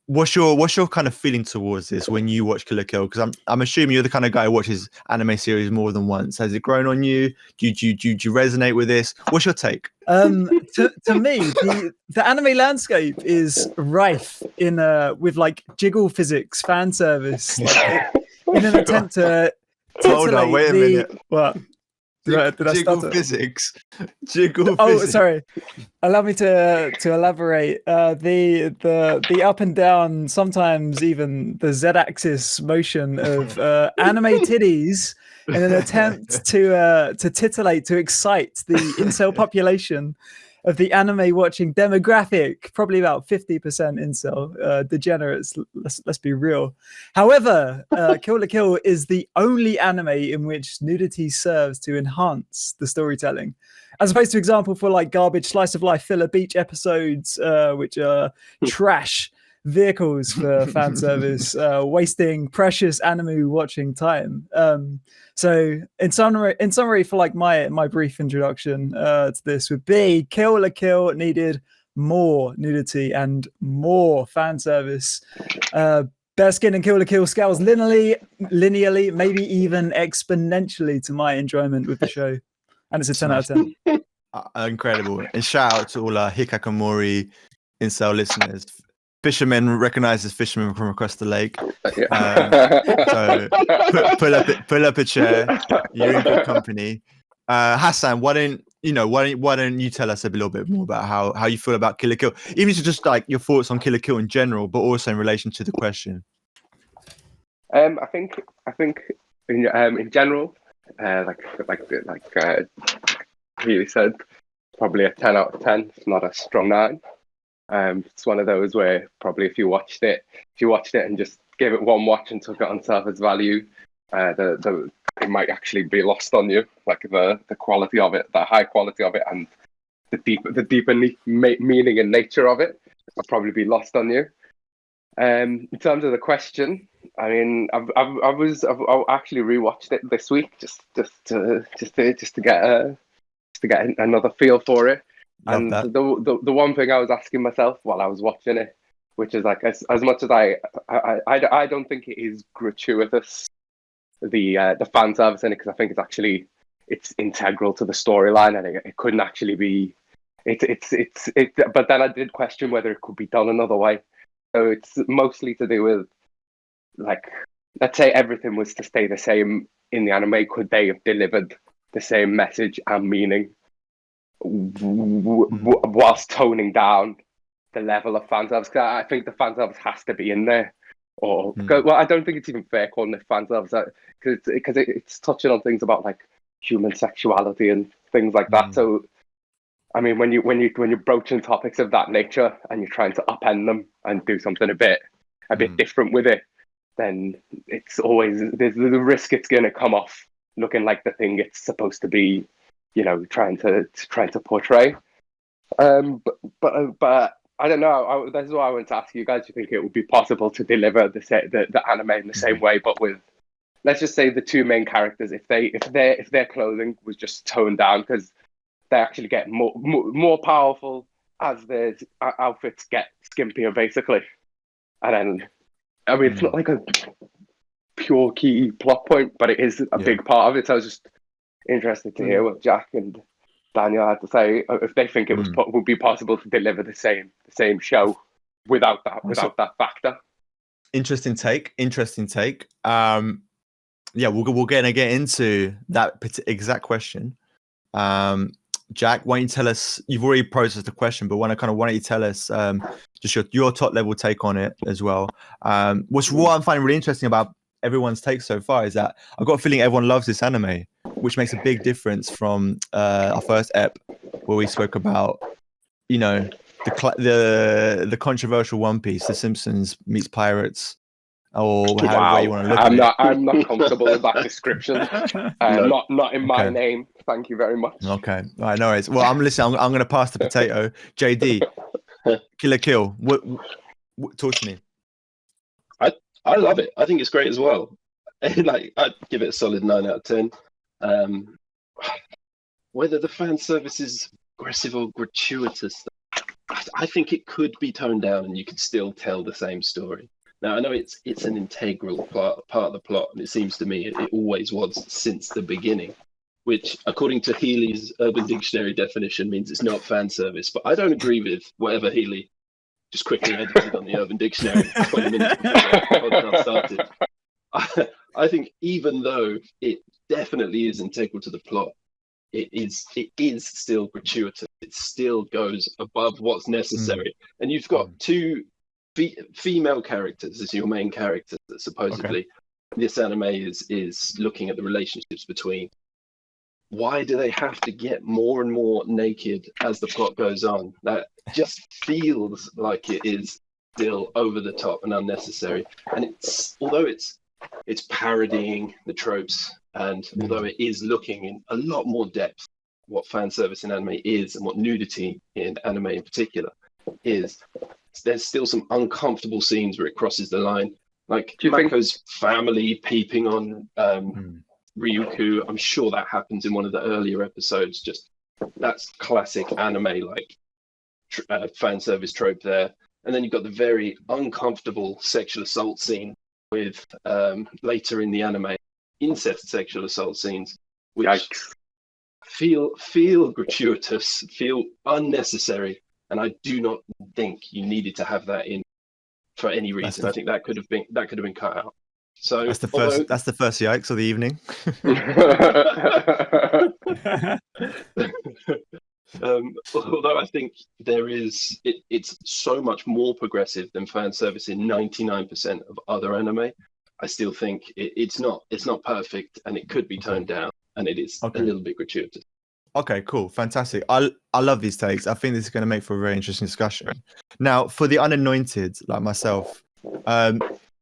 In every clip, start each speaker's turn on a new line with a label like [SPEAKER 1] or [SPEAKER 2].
[SPEAKER 1] what's your kind of feeling towards this when you watch Kill la Kill? Because I'm assuming you're the kind of guy who watches anime series more than once. Has it grown on you? Do you resonate with this? What's your take?
[SPEAKER 2] To me, the anime landscape is rife with like jiggle physics fan service, like in an attempt to
[SPEAKER 1] Hold on, wait a minute.
[SPEAKER 2] What? Did I
[SPEAKER 1] Jiggle
[SPEAKER 2] stutter?
[SPEAKER 1] physics. Jiggle
[SPEAKER 2] Oh,
[SPEAKER 1] physics.
[SPEAKER 2] sorry. Allow me to elaborate. The up and down, sometimes even the Z-axis motion of anime titties in an attempt to titillate, to excite the incel population of the anime watching demographic, probably about 50% incel degenerates. Let's be real. However, Kill la Kill is the only anime in which nudity serves to enhance the storytelling, as opposed to example for like garbage slice of life filler beach episodes, which are trash vehicles for fan service, wasting precious anime watching time. So in summary, for like my brief introduction to this would be Kill la Kill needed more nudity and more fan service. Bare skin and Kill la Kill scales linearly, maybe even exponentially to my enjoyment with the show. And it's a 10 out of 10.
[SPEAKER 1] Incredible. And shout out to all our Hikakomori incel listeners. Fishermen recognizes fishermen from across the lake. So pull up a chair. You're in good company. Hassan, why don't you tell us a little bit more about how you feel about Kill la Kill, even if it's just like your thoughts on Kill la Kill in general, but also in relation to the question.
[SPEAKER 3] I think in general, like Healy said, probably a 10 out of 10. It's not a strong 9. It's one of those where probably if you watched it and just gave it one watch and took it on surface value, it might actually be lost on you, like the quality of it, the high quality of it, and the deeper meaning and nature of it will probably be lost on you. In terms of the question, I mean, I've actually rewatched it this week just to get another feel for it.
[SPEAKER 1] Love
[SPEAKER 3] and
[SPEAKER 1] that.
[SPEAKER 3] the one thing I was asking myself while I was watching it, which is like as much as I don't think it is gratuitous, the fan service in it, because I think it's integral to the storyline, and it couldn't actually be but then I did question whether it could be done another way. So it's mostly to do with, like, let's say everything was to stay the same in the anime, could they have delivered the same message and meaning whilst toning down the level of fan service? Because I think the fan service has to be in there. Well, I don't think it's even fair calling it fan service, because it's touching on things about like human sexuality and things like that. So, I mean, when you're broaching topics of that nature and you're trying to upend them and do something a bit different with it, then it's always there's the risk it's going to come off looking like the thing it's supposed to be, trying to portray. But I don't know. That's why I wanted to ask you guys. Do you think it would be possible to deliver the anime in the same way, but with, let's just say, the two main characters, if their clothing was just toned down, because they actually get more powerful as their outfits get skimpier, basically. And then, I mean, it's not like a pure key plot point, but it is a big part of it. So I was just interested to hear what Jack and Daniel had to say, if they think it would be possible to deliver the same show without that factor.
[SPEAKER 1] Interesting take. We're gonna get into that exact question. Jack, why don't you tell us? You've already processed the question, but why don't you tell us just your top level take on it as well? What I'm finding really interesting about everyone's take so far is that I've got a feeling everyone loves this anime, which makes a big difference from our first ep where we spoke about, the controversial One Piece, The Simpsons meets Pirates, or however way you want to look at it.
[SPEAKER 3] I'm not comfortable with that description. No. Not in my name. Thank you very much.
[SPEAKER 1] Okay. All right, no worries. Well, I'm going to pass the potato. JD, Kill la Kill. What talk to me.
[SPEAKER 4] I love it. I think it's great as well. Like, I'd give it a solid 9 out of 10. Whether the fan service is aggressive or gratuitous, I I think it could be toned down and you could still tell the same story. Now, I know it's an integral part of the plot, and it seems to me it always was since the beginning, which, according to Healy's Urban Dictionary definition, means it's not fan service. But I don't agree with whatever Healy just quickly edited on the Urban Dictionary 20 minutes before the podcast started. I think even though it definitely is integral to the plot, it is still gratuitous. It still goes above what's necessary. And you've got two female characters as your main characters that supposedly this anime is looking at the relationships between. Why do they have to get more and more naked as the plot goes on? That just feels like it is still over the top and unnecessary. And although it's parodying the tropes, and although it is looking in a lot more depth what fan service in anime is and what nudity in anime in particular is, there's still some uncomfortable scenes where it crosses the line. Like Mako's family peeping on Ryuku. I'm sure that happens in one of the earlier episodes. Just that's classic anime like fan service trope there. And then you've got the very uncomfortable sexual assault scene with later in the anime incest sexual assault scenes, which feel gratuitous, feel unnecessary, and I do not think you needed to have that in for any reason. I think that could have been cut out. So
[SPEAKER 1] that's the first yikes of the evening.
[SPEAKER 4] Although I think it's so much more progressive than fan service in 99% of other anime. I still think it's not perfect, and it could be toned down, and it is a little bit gratuitous.
[SPEAKER 1] Okay, cool, fantastic. I love these takes. I think this is going to make for a very interesting discussion. Now, for the unanointed like myself,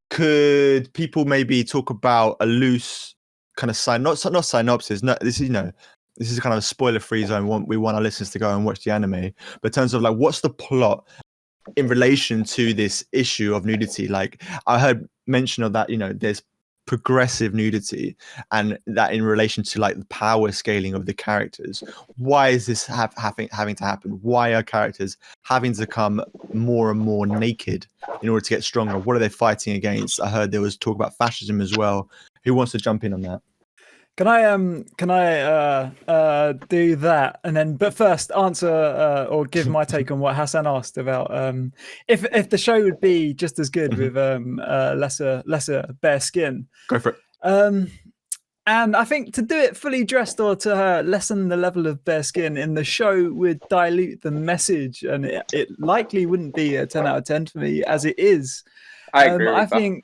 [SPEAKER 1] could people maybe talk about a loose kind of not synopsis? No, this is kind of a spoiler-free zone. We want our listeners to go and watch the anime, but in terms of like, what's the plot in relation to this issue of nudity? Like, I heard mention of that, there's progressive nudity, and that in relation to like the power scaling of the characters. Why is this having to happen? Why are characters having to come more and more naked in order to get stronger? What are they fighting against? I heard there was talk about fascism as well. Who wants to jump in on that?
[SPEAKER 2] Can I do that, and then but first answer or give my take on what Hassan asked about if the show would be just as good with lesser bare skin.
[SPEAKER 1] Go for it.
[SPEAKER 2] And I think to do it fully dressed or to lessen the level of bare skin in the show would dilute the message, and it likely wouldn't be a 10 out of 10 for me as it is.
[SPEAKER 3] I agree with that.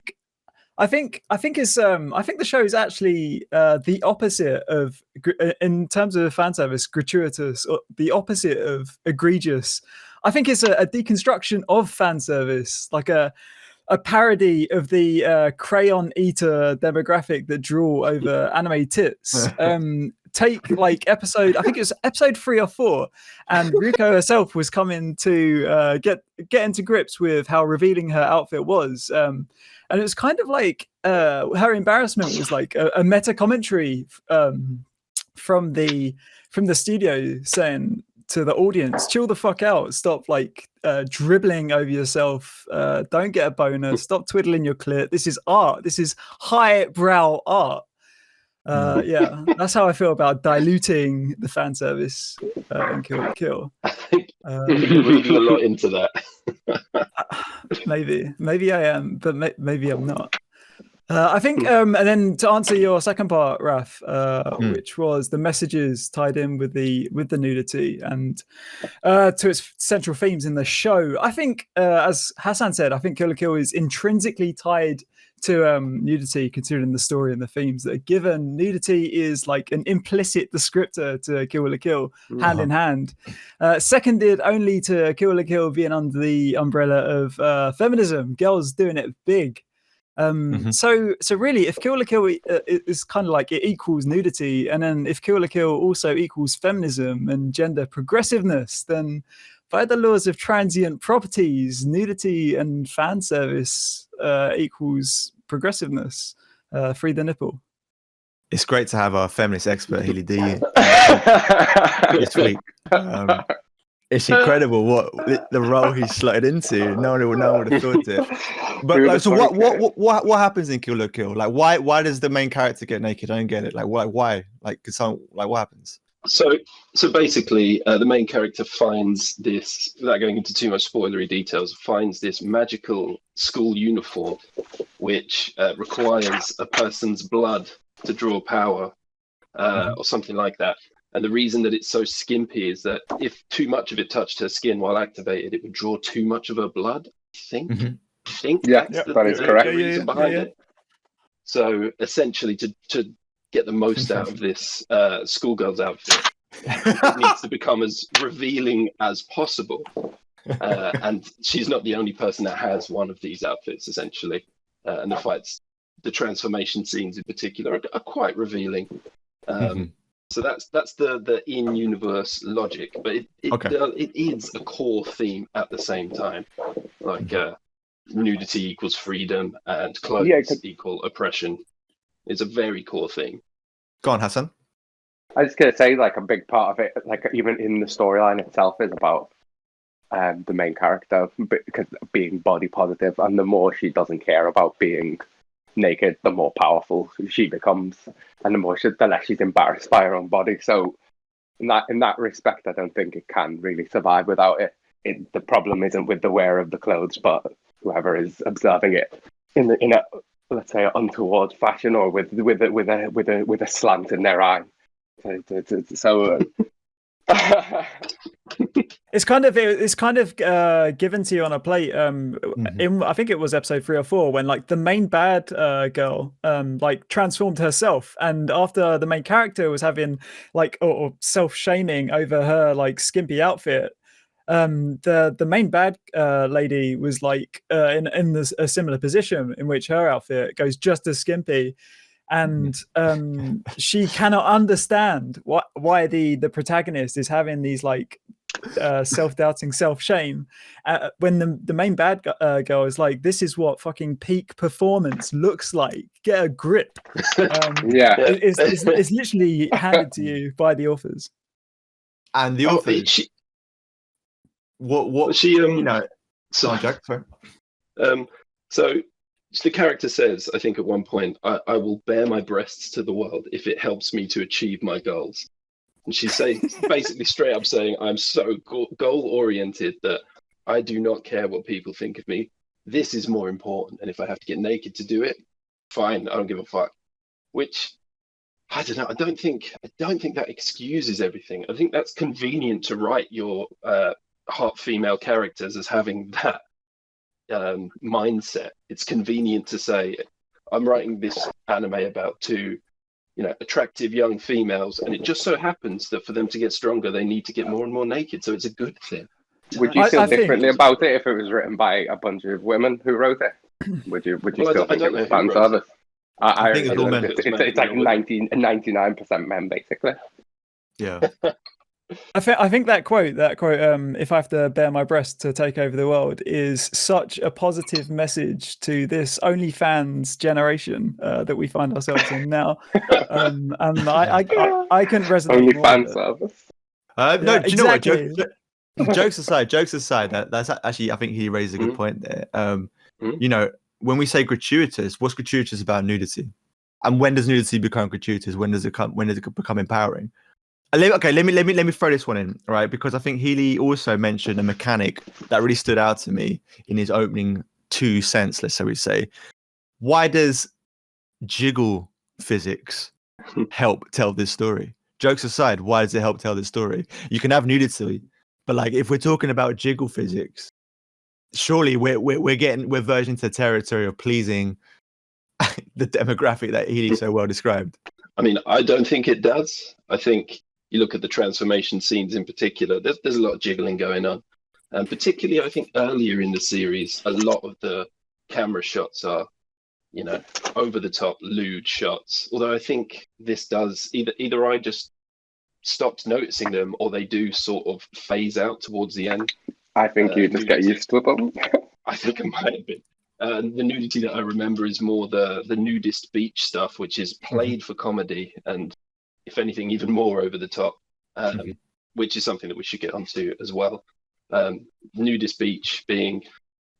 [SPEAKER 2] I think the show is actually the opposite of, in terms of fan service, gratuitous, or the opposite of egregious. I think it's a deconstruction of fan service, like a parody of the crayon eater demographic that drool over anime tits. Take like I think it was episode 3 or 4, and Ryuko herself was coming to get into grips with how revealing her outfit was. And it was kind of like her embarrassment was like a meta commentary from the studio saying to the audience, chill the fuck out, stop like dribbling over yourself, don't get a boner, stop twiddling your clit. This is art. This is highbrow art. Yeah, that's how I feel about diluting the fan service in Kill la Kill.
[SPEAKER 4] I think you're reading a lot into that.
[SPEAKER 2] Maybe I am, but maybe I'm not. I think, and then to answer your second part, Raf, which was the messages tied in with the nudity and to its central themes in the show. I think, as Hassan said, I think Kill la Kill is intrinsically tied to nudity, considering the story and the themes that are given. Nudity is like an implicit descriptor to Kill la Kill, hand in hand, seconded only to Kill la Kill being under the umbrella of feminism, girls doing it big. So really, if Kill la Kill is kind of like it equals nudity, and then if Kill la Kill also equals feminism and gender progressiveness, then by the laws of transient properties, nudity and fan service equals progressiveness. Free the nipple.
[SPEAKER 1] It's great to have our feminist expert Healy D this week. It's incredible what the role he's slotted into. No one would have thought it. But like, so what happens in Kill la Kill? Like, why does the main character get naked? I don't get it. Like, why? Like, what happens?
[SPEAKER 4] So basically, the main character finds this, without going into too much spoilery details, finds this magical school uniform, which requires a person's blood to draw power, or something like that. And the reason that it's so skimpy is that if too much of it touched her skin while activated, it would draw too much of her blood. I think that's
[SPEAKER 3] that is correct.
[SPEAKER 4] The reason behind it. So essentially, to get the most out of this schoolgirl's outfit, it needs to become as revealing as possible. And she's not the only person that has one of these outfits, essentially. And the transformation scenes in particular are quite revealing. So that's the in-universe logic, but it is a core theme at the same time, like nudity equals freedom and clothes equal oppression. It's a very core theme.
[SPEAKER 1] Go on, Hassan.
[SPEAKER 3] I was just gonna say, like, a big part of it, like even in the storyline itself, is about the main character because being body positive, and the more she doesn't care about being naked, the more powerful she becomes, and the less she's embarrassed by her own body. So in that respect, I don't think it can really survive without it. The problem isn't with the wearer of the clothes, but whoever is observing it in a, let's say, untoward fashion, or with a slant in their eye. So
[SPEAKER 2] it's kind of given to you on a plate. In, I think it was episode 3 or 4, when like the main bad girl like transformed herself, and after the main character was having like or self-shaming over her like skimpy outfit, the main bad lady was like in a similar position in which her outfit goes just as skimpy. And she cannot understand why the protagonist is having these like self-doubting, self-shame when the main bad girl is like, this is what fucking peak performance looks like, get a grip. It's literally handed to you by the authors.
[SPEAKER 1] And the authors what she you know, sorry.
[SPEAKER 4] So the character says, I think at one point, I will bare my breasts to the world if it helps me to achieve my goals. And she's saying, basically straight up saying, I'm so goal-oriented that I do not care what people think of me. This is more important. And if I have to get naked to do it, fine, I don't give a fuck. Which, I don't know, I don't think that excuses everything. I think that's convenient to write your hot female characters as having that mindset. It's convenient to say, I'm writing this anime about two, attractive young females, and it just so happens that for them to get stronger, they need to get more and more naked. So it's a good thing.
[SPEAKER 3] Would you feel differently about it if it was written by a bunch of women who wrote it? Would you still think it was fan service? I think it's all men. It's like 99% men, basically.
[SPEAKER 1] Yeah.
[SPEAKER 2] I think that quote, if I have to bare my breast to take over the world, is such a positive message to this OnlyFans generation that we find ourselves in now. And I couldn't resonate
[SPEAKER 3] Only
[SPEAKER 2] more.
[SPEAKER 3] fan service.
[SPEAKER 1] No, do you
[SPEAKER 2] exactly.
[SPEAKER 1] know what? Jokes aside, that's actually, I think he raises a good point there. When we say gratuitous, what's gratuitous about nudity? And when does nudity become gratuitous? When does it become empowering? Let me throw this one in, right? Because I think Healy also mentioned a mechanic that really stood out to me in his opening 2 cents, let's say. Why does jiggle physics help tell this story? Jokes aside, why does it help tell this story? You can have nudity, but like if we're talking about jiggle physics, surely we're verging into the territory of pleasing the demographic that Healy so well described.
[SPEAKER 4] I mean, I don't think it does. I think you look at the transformation scenes in particular, there's a lot of jiggling going on. And particularly, I think earlier in the series, a lot of the camera shots are, over the top, lewd shots. Although I think this does, either I just stopped noticing them, or they do sort of phase out towards the end.
[SPEAKER 3] I think you just get used to them.
[SPEAKER 4] I think I might have been. The nudity that I remember is more the nudist beach stuff, which is played for comedy and, if anything, even more over the top. which is something that we should get onto as well. Nudist Beach being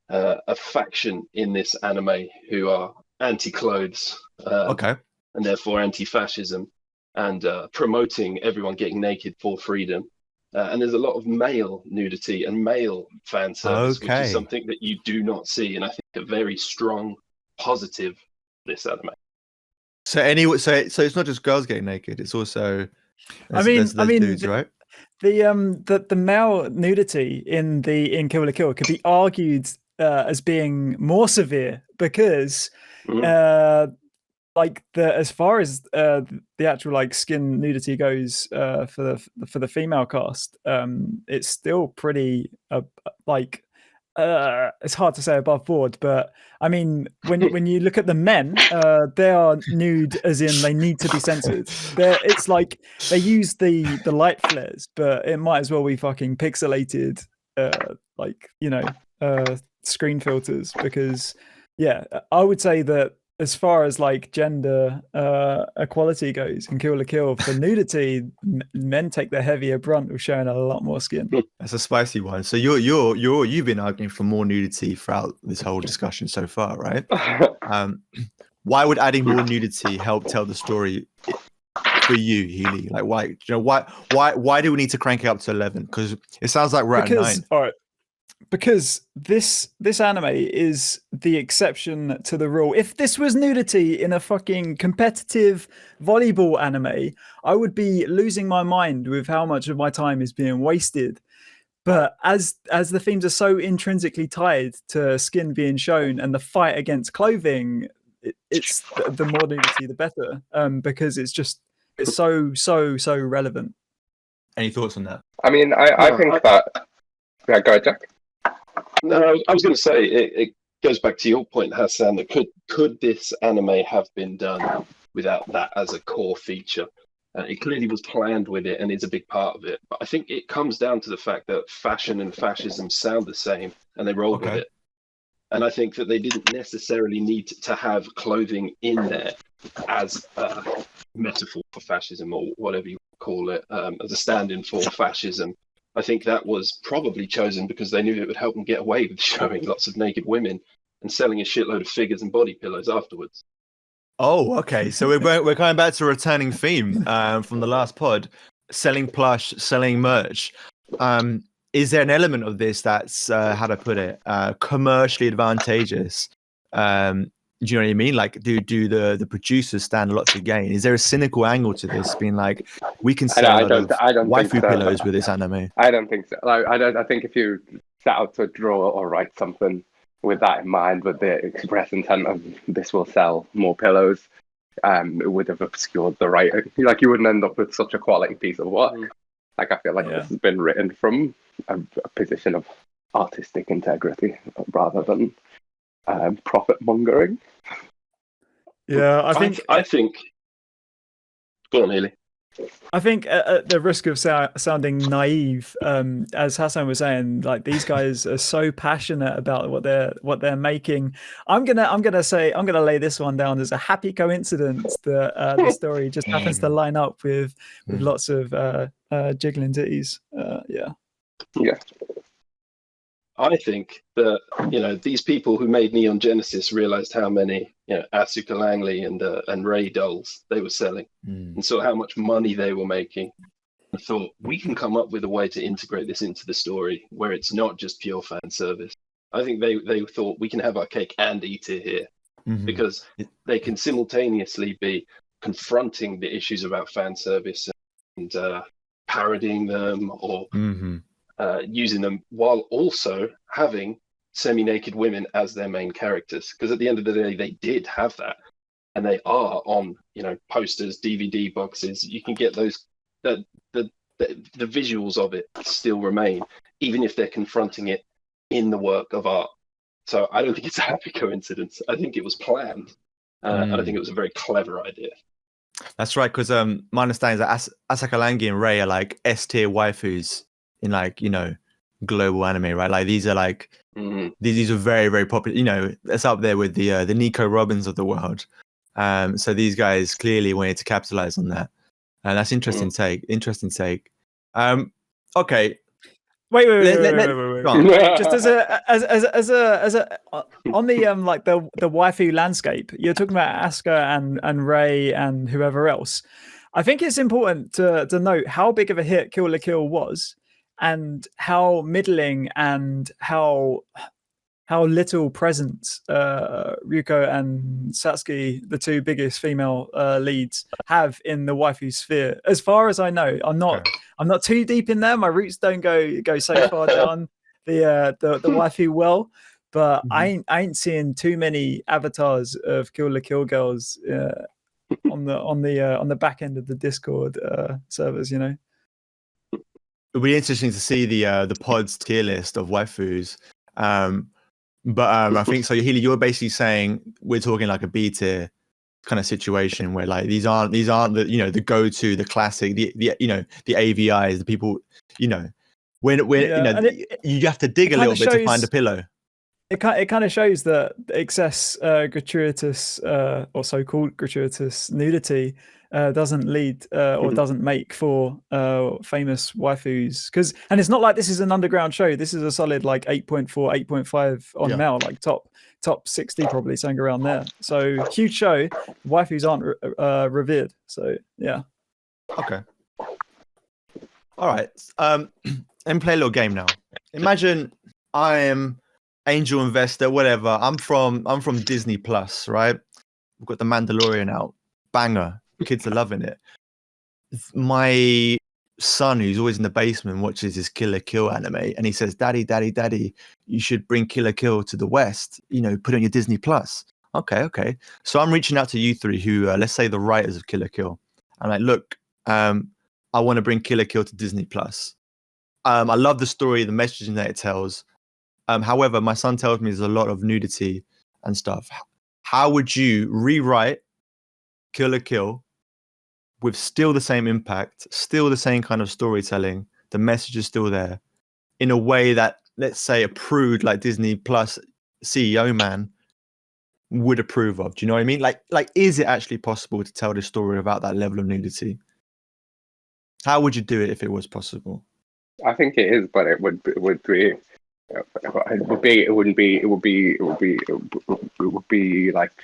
[SPEAKER 4] a faction in this anime who are anti-clothes, and therefore anti-fascism, and promoting everyone getting naked for freedom. And there's a lot of male nudity and male fan service, which is something that you do not see, and I think a very strong positive this anime.
[SPEAKER 1] So anyway, so it's not just girls getting naked; it's also there's dudes, right?
[SPEAKER 2] The male nudity in Kill la Kill could be argued as being more severe because like as far as the actual like skin nudity goes for the female cast, it's still pretty like it's hard to say above board, but I mean when you look at the men, they are nude as in they need to be censored. It's like they use the light flares, but it might as well be fucking pixelated like screen filters, because I would say that as far as like gender equality goes in Kill la Kill, for nudity, men take the heavier brunt of showing a lot more skin.
[SPEAKER 1] That's a spicy one. So you've been arguing for more nudity throughout this whole discussion so far, right? Why would adding more nudity help tell the story for you, Healy? Like why do we need to crank it up to 11? Because it sounds like we're at 9.
[SPEAKER 2] All right. Because this anime is the exception to the rule. If this was nudity in a fucking competitive volleyball anime, I would be losing my mind with how much of my time is being wasted. But as the themes are so intrinsically tied to skin being shown and the fight against clothing, it's the more nudity the better. Because it's so relevant.
[SPEAKER 1] Any thoughts on that?
[SPEAKER 3] I mean, I think that. Yeah, go ahead, Jack.
[SPEAKER 4] No, I was going to say it goes back to your point, Hassan. That could this anime have been done without that as a core feature? It clearly was planned with it and is a big part of it. But I think it comes down to the fact that fashion and fascism sound the same, and they rolled with it. And I think that they didn't necessarily need to have clothing in there as a metaphor for fascism, or whatever you call it, as a stand-in for fascism. I think that was probably chosen because they knew it would help them get away with showing lots of naked women and selling a shitload of figures and body pillows afterwards.
[SPEAKER 1] Oh, okay. So we're coming back to a returning theme from the last pod: selling plush, selling merch. Is there an element of this that's how to put it, commercially advantageous? Do you know what I mean? Like, do the producers stand a lot to gain? Is there a cynical angle to this, being like, we can sell
[SPEAKER 3] I don't
[SPEAKER 1] waifu pillows with this anime?
[SPEAKER 3] I don't think so. Like, I think if you set out to draw or write something with that in mind, with the express intent of this will sell more pillows, it would have obscured the writing. Like, you wouldn't end up with such a quality piece of work. Like, I feel like this has been written from a position of artistic integrity rather than profit mongering.
[SPEAKER 2] Yeah, I think.
[SPEAKER 4] Go on, Haley.
[SPEAKER 2] I think at the risk of sounding naive, as Hassan was saying, like, these guys are so passionate about what they're making. I'm gonna lay this one down as a happy coincidence that the story just happens to line up with lots of jiggling titties. Yeah.
[SPEAKER 4] I think that these people who made Neon Genesis realized how many Asuka Langley and Ray dolls they were selling, and saw how much money they were making. I thought, we can come up with a way to integrate this into the story where it's not just pure fan service. I think they thought, we can have our cake and eat it here, because they can simultaneously be confronting the issues about fan service and parodying them or using them, while also having semi-naked women as their main characters. Because at the end of the day, they did have that, and they are on posters, DVD boxes. You can get those. The visuals of it still remain, even if they're confronting it in the work of art. So I don't think it's a happy coincidence. I think it was planned, and I think it was a very clever idea.
[SPEAKER 1] That's right, because my understanding is that Asuka Langley and Ray are like S-tier waifus in, like, global anime, right? Like, these are like these are very, very popular. It's up there with the Nico Robins of the world. So these guys clearly wanted to capitalize on that, and that's interesting take. Okay.
[SPEAKER 2] Wait.
[SPEAKER 1] Go on.
[SPEAKER 2] Just as a on the like the waifu landscape, you're talking about Asuka and Rei and whoever else. I think it's important to note how big of a hit Kill la Kill was, and how middling and how little presence Ryuko and Satsuki, the two biggest female leads, have in the waifu sphere. As far as I know, I'm not too deep in there. My roots don't go so far down the waifu well, but I ain't seeing too many avatars of Kill la Kill girls on the back end of the Discord servers. You know,
[SPEAKER 1] It'll be interesting to see the pod's tier list of waifus. But I think so. Healy, you're basically saying we're talking like a B tier kind of situation where like these aren't the the go-to, the classic, the the AVIs, the people when you have to dig a little bit to find a pillow.
[SPEAKER 2] It kind of shows that excess gratuitous or so-called gratuitous nudity doesn't lead or doesn't make for famous waifus, and it's not like this is an underground show. This is a solid like 8.4 8.5 on Mel, like top 60 probably, something around there. So huge show. Waifus aren't revered, so yeah.
[SPEAKER 1] Okay, all right. And play a little game now. Imagine I am angel investor, whatever. I'm from Disney Plus, right? We've got The Mandalorian out, banger. Kids are loving it. My son, who's always in the basement, watches this Kill la Kill anime, and he says, "Daddy, you should bring Kill la Kill to the West. Put it on your Disney Plus." Okay. So I'm reaching out to you three, who let's say the writers of Kill la Kill. I'm like, look, I want to bring Kill la Kill to Disney Plus. I love the story, the messaging that it tells. However, my son tells me there's a lot of nudity and stuff. How would you rewrite Kill la Kill with still the same impact, still the same kind of storytelling, the message is still there, in a way that, let's say, a prude like Disney Plus CEO man would approve of? Do you know what I mean? Like, is it actually possible to tell this story without that level of nudity? How would you do it if it was possible?
[SPEAKER 3] I think it is, but it would be like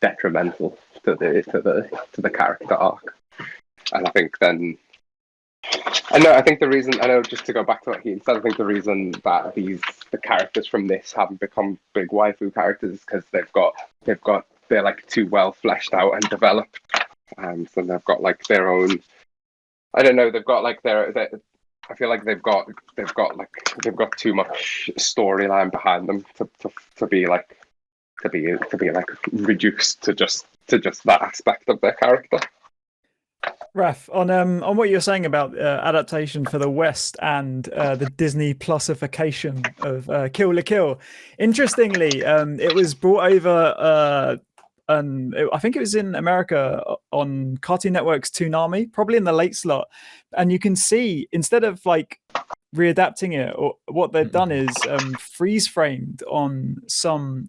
[SPEAKER 3] detrimental to the character arc. And I think then just to go back to what he said, I think the reason that the characters from this haven't become big waifu characters is because they're like too well fleshed out and developed. So they've got like their own, I don't know, they've got like I feel like they've got too much storyline behind them to be reduced to just that aspect of their character.
[SPEAKER 2] Raf, on what you're saying about adaptation for the West and the Disney Plusification of Kill la Kill, interestingly, it was brought over. I think it was in America on Cartoon Network's Toonami, probably in the late slot. And you can see, instead of like readapting it, or what they've done is freeze framed on some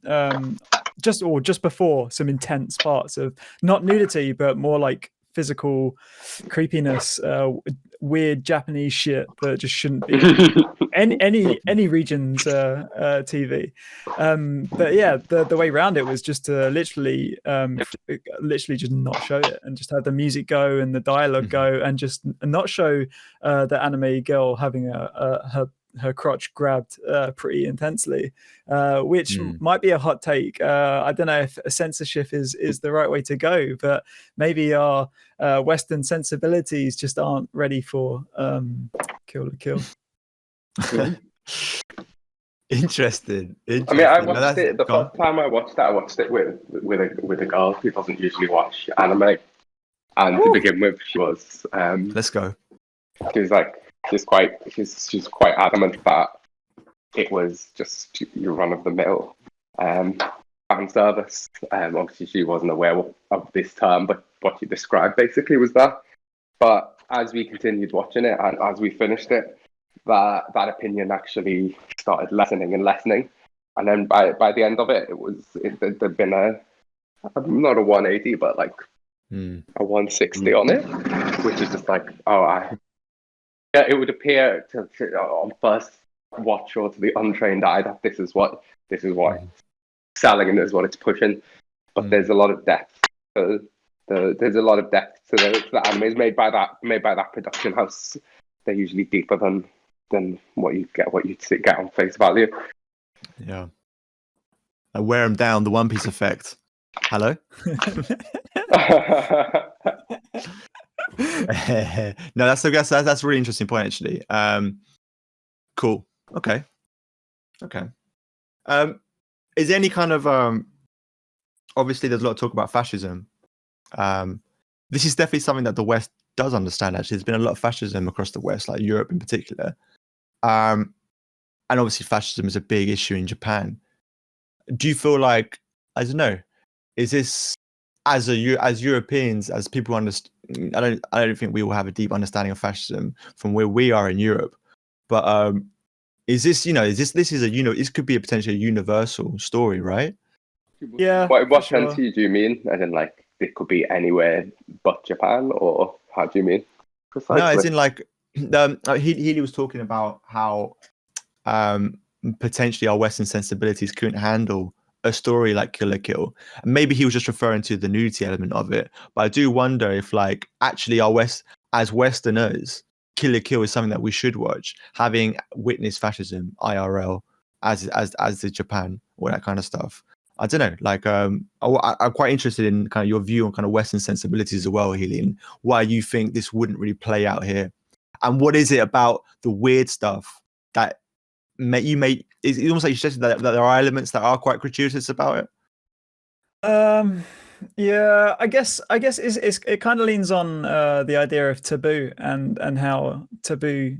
[SPEAKER 2] just before some intense parts of not nudity, but more like physical creepiness, weird Japanese shit that just shouldn't be any region's TV. But yeah, the way around it was just to literally just not show it, and just have the music go and the dialogue go, and just not show the anime girl having her crotch grabbed pretty intensely, which might be a hot take. I don't know if censorship is the right way to go, but maybe our Western sensibilities just aren't ready for Kill la Kill.
[SPEAKER 1] Interesting.
[SPEAKER 3] I mean, I watched it the first time I watched it with a girl who doesn't usually watch anime, and to begin with, she was
[SPEAKER 1] let's go.
[SPEAKER 3] She's quite adamant that it was just your run of the mill fan service. Obviously, she wasn't aware of this term, but what you described basically was that. But as we continued watching it and as we finished it, that opinion actually started lessening, and then by the end of it, there'd been not a 180, but like a 160 on it, which is just like, Yeah, it would appear on first watch or to the untrained eye that this is what it's selling and this is what it's pushing. But there's a lot of depth. There's a lot of depth to the animes made by that production house. They're usually deeper than what you get on face value.
[SPEAKER 1] Yeah. I wear them down. The One Piece effect. Hello. No, that's a really interesting point actually. Cool. Okay. Is there any kind of obviously there's a lot of talk about fascism. This is definitely something that the West does understand. Actually, there's been a lot of fascism across the West, like Europe in particular, and obviously fascism is a big issue in Japan. Do you feel like, I don't know, is this as Europeans, as people understand? I don't think we will have a deep understanding of fascism from where we are in Europe, but is this this could be a potentially universal story, right?
[SPEAKER 2] Yeah.
[SPEAKER 3] What sense do you mean? As in, like, it could be anywhere but Japan, or how do you mean? Precisely?
[SPEAKER 1] No, as in like he was talking about how potentially our Western sensibilities couldn't handle a story like Kill la Kill. And maybe he was just referring to the nudity element of it. But I do wonder if, like, actually as Westerners, Kill la Kill is something that we should watch, having witnessed fascism IRL as the Japan, all that kind of stuff. I don't know. Like, I'm quite interested in kind of your view on kind of Western sensibilities as well, Healy, and why you think this wouldn't really play out here, and what is it about the weird stuff that it's almost like you suggested that there are elements that are quite gratuitous about it.
[SPEAKER 2] Yeah, I guess it kind of leans on the idea of taboo and how taboo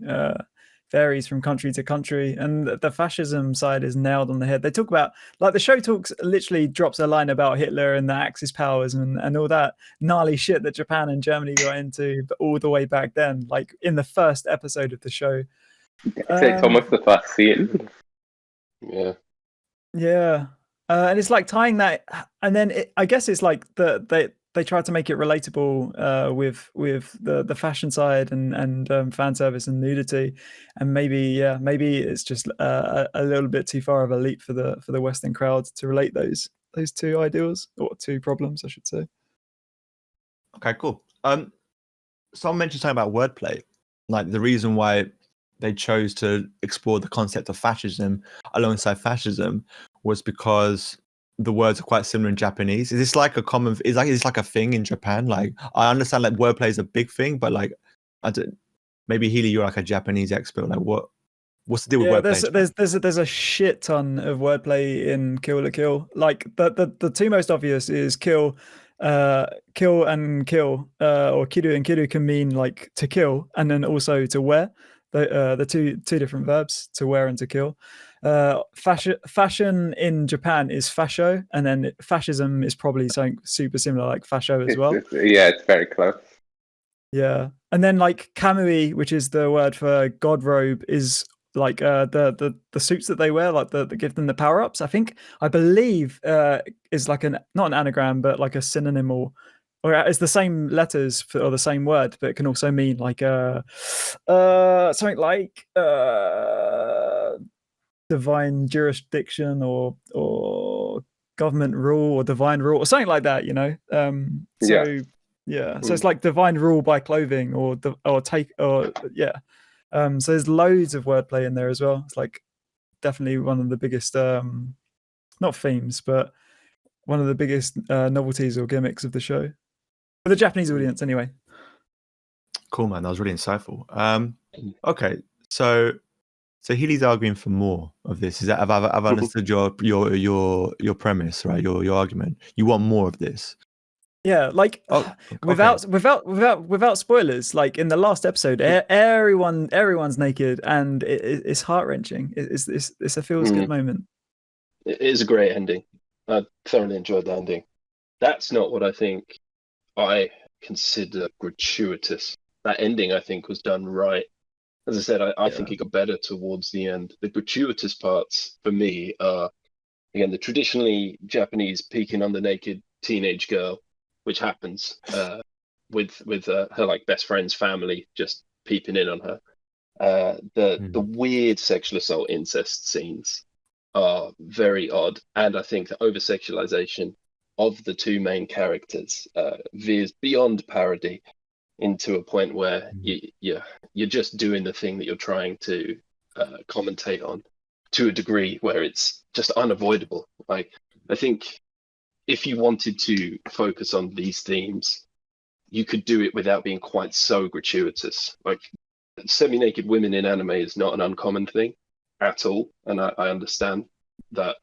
[SPEAKER 2] varies from country to country, and the fascism side is nailed on the head. They talk about, like, the show literally drops a line about Hitler and the Axis powers and all that gnarly shit that Japan and Germany got into, but all the way back then, like in the first episode of the show.
[SPEAKER 3] It's almost the first scene.
[SPEAKER 2] Yeah. And it's like tying that, and then I guess it's like they try to make it relatable with the fashion side and fan service and nudity, and maybe it's just a little bit too far of a leap for the Western crowd to relate those two ideals, or two problems, I should say.
[SPEAKER 1] Okay, cool. Someone mentioned something about wordplay, like the reason why they chose to explore the concept of fascism alongside fascism was because the words are quite similar in Japanese. Is this like is this like a thing in Japan? Like, I understand like wordplay is a big thing, but like, maybe Healy, you're like a Japanese expert. Like, what's the deal with wordplay?
[SPEAKER 2] There's a shit ton of wordplay in Kill la Kill. Like the two most obvious is kill and kill, or kiru and kiru can mean like to kill, and then also to wear. The two different verbs, to wear and to kill. Fashion in Japan is fasho, and then fascism is probably something super similar, like fasho as well.
[SPEAKER 3] It's very close.
[SPEAKER 2] Yeah, and then like kamui, which is the word for god robe, is like the suits that they wear, like that give them the power ups. I believe is like not an anagram, but like a synonym, or it's the same letters or the same word, but it can also mean like something like divine jurisdiction or government rule or divine rule or something like that, you know. So it's like divine rule by clothing so there's loads of wordplay in there as well. It's like definitely one of the biggest not themes, but one of the biggest novelties or gimmicks of the show for the Japanese audience anyway.
[SPEAKER 1] Cool, man. That was really insightful. Okay, so Healy's arguing for more of this. Is that I've understood your premise, right? Your argument. You want more of this.
[SPEAKER 2] Yeah, like without spoilers. Like in the last episode, everyone's naked, and it's heart wrenching. It's a feels good moment.
[SPEAKER 4] It is a great ending. I thoroughly enjoyed the ending. That's not what I think I consider gratuitous. That ending, I think, was done right. As I said, I think it got better towards the end. The gratuitous parts for me are, again, the traditionally Japanese peeking on the naked teenage girl, which happens with her like best friend's family just peeping in on her. The weird sexual assault incest scenes are very odd, and I think the over sexualization of the two main characters veers beyond parody into a point where you're just doing the thing that you're trying to commentate on to a degree where it's just unavoidable. Like, I think if you wanted to focus on these themes, you could do it without being quite so gratuitous. Like, semi-naked women in anime is not an uncommon thing at all, and I understand that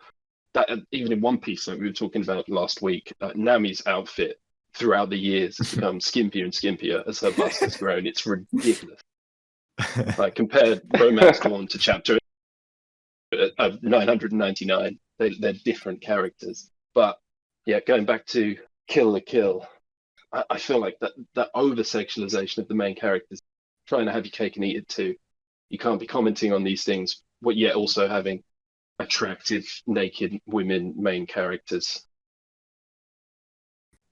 [SPEAKER 4] even in One Piece, like we were talking about last week, Nami's outfit throughout the years has become skimpier and skimpier as her bust has grown. It's ridiculous. Like, compare Romance Dawn to chapter of 999, they're different characters. But yeah, going back to Kill la Kill, I feel like that over sexualization of the main characters, trying to have your cake and eat it too. You can't be commenting on these things, but yet also having attractive naked women main characters.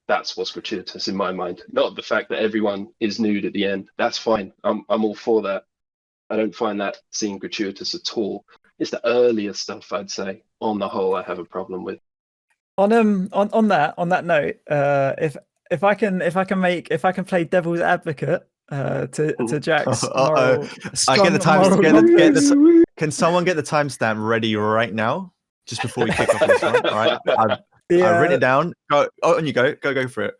[SPEAKER 4] That's what's gratuitous in my mind. Not the fact that everyone is nude at the end. That's fine. I'm all for that. I don't find that scene gratuitous at all. It's the earlier stuff, I'd say, on the whole, I have a problem with.
[SPEAKER 2] On that note, if I can play devil's advocate to Jack's moral,
[SPEAKER 1] I get the time.
[SPEAKER 2] moral
[SPEAKER 1] Can someone get the timestamp ready right now, just before we kick off this one? All right, I've written it down. Go on, you go for it.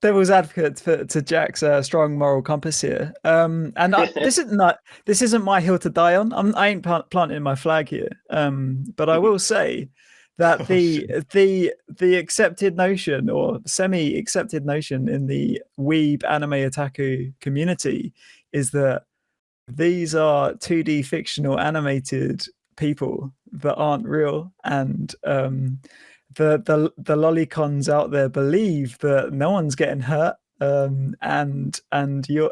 [SPEAKER 2] Devil's advocate to Jack's strong moral compass here, and this isn't my hill to die on. I ain't planting my flag here, but I will say that the accepted notion or semi-accepted notion in the weeb anime otaku community is that these are 2D fictional animated people that aren't real, and the lolicons out there believe that no one's getting hurt, and you're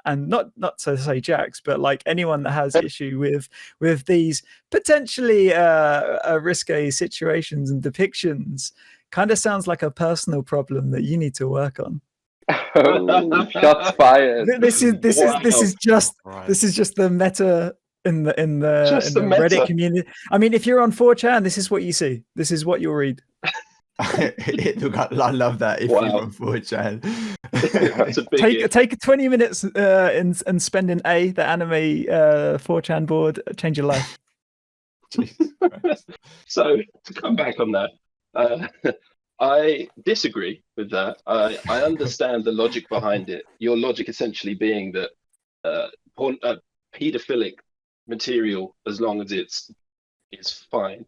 [SPEAKER 2] and not to say Jax, but like anyone that has issue with these potentially risque situations and depictions, kind of sounds like a personal problem that you need to work on.
[SPEAKER 3] Oh, shots fired.
[SPEAKER 2] This is just the meta in the Reddit community. I mean, if you're on 4chan, this is what you see. This is what you'll read.
[SPEAKER 1] Look, I love that. If you're on 4chan,
[SPEAKER 2] take 20 minutes and spend in the anime 4chan board, change your life.
[SPEAKER 4] So to come back on that, I disagree with that. I understand the logic behind it. Your logic essentially being that paedophilic material, as long as is fine,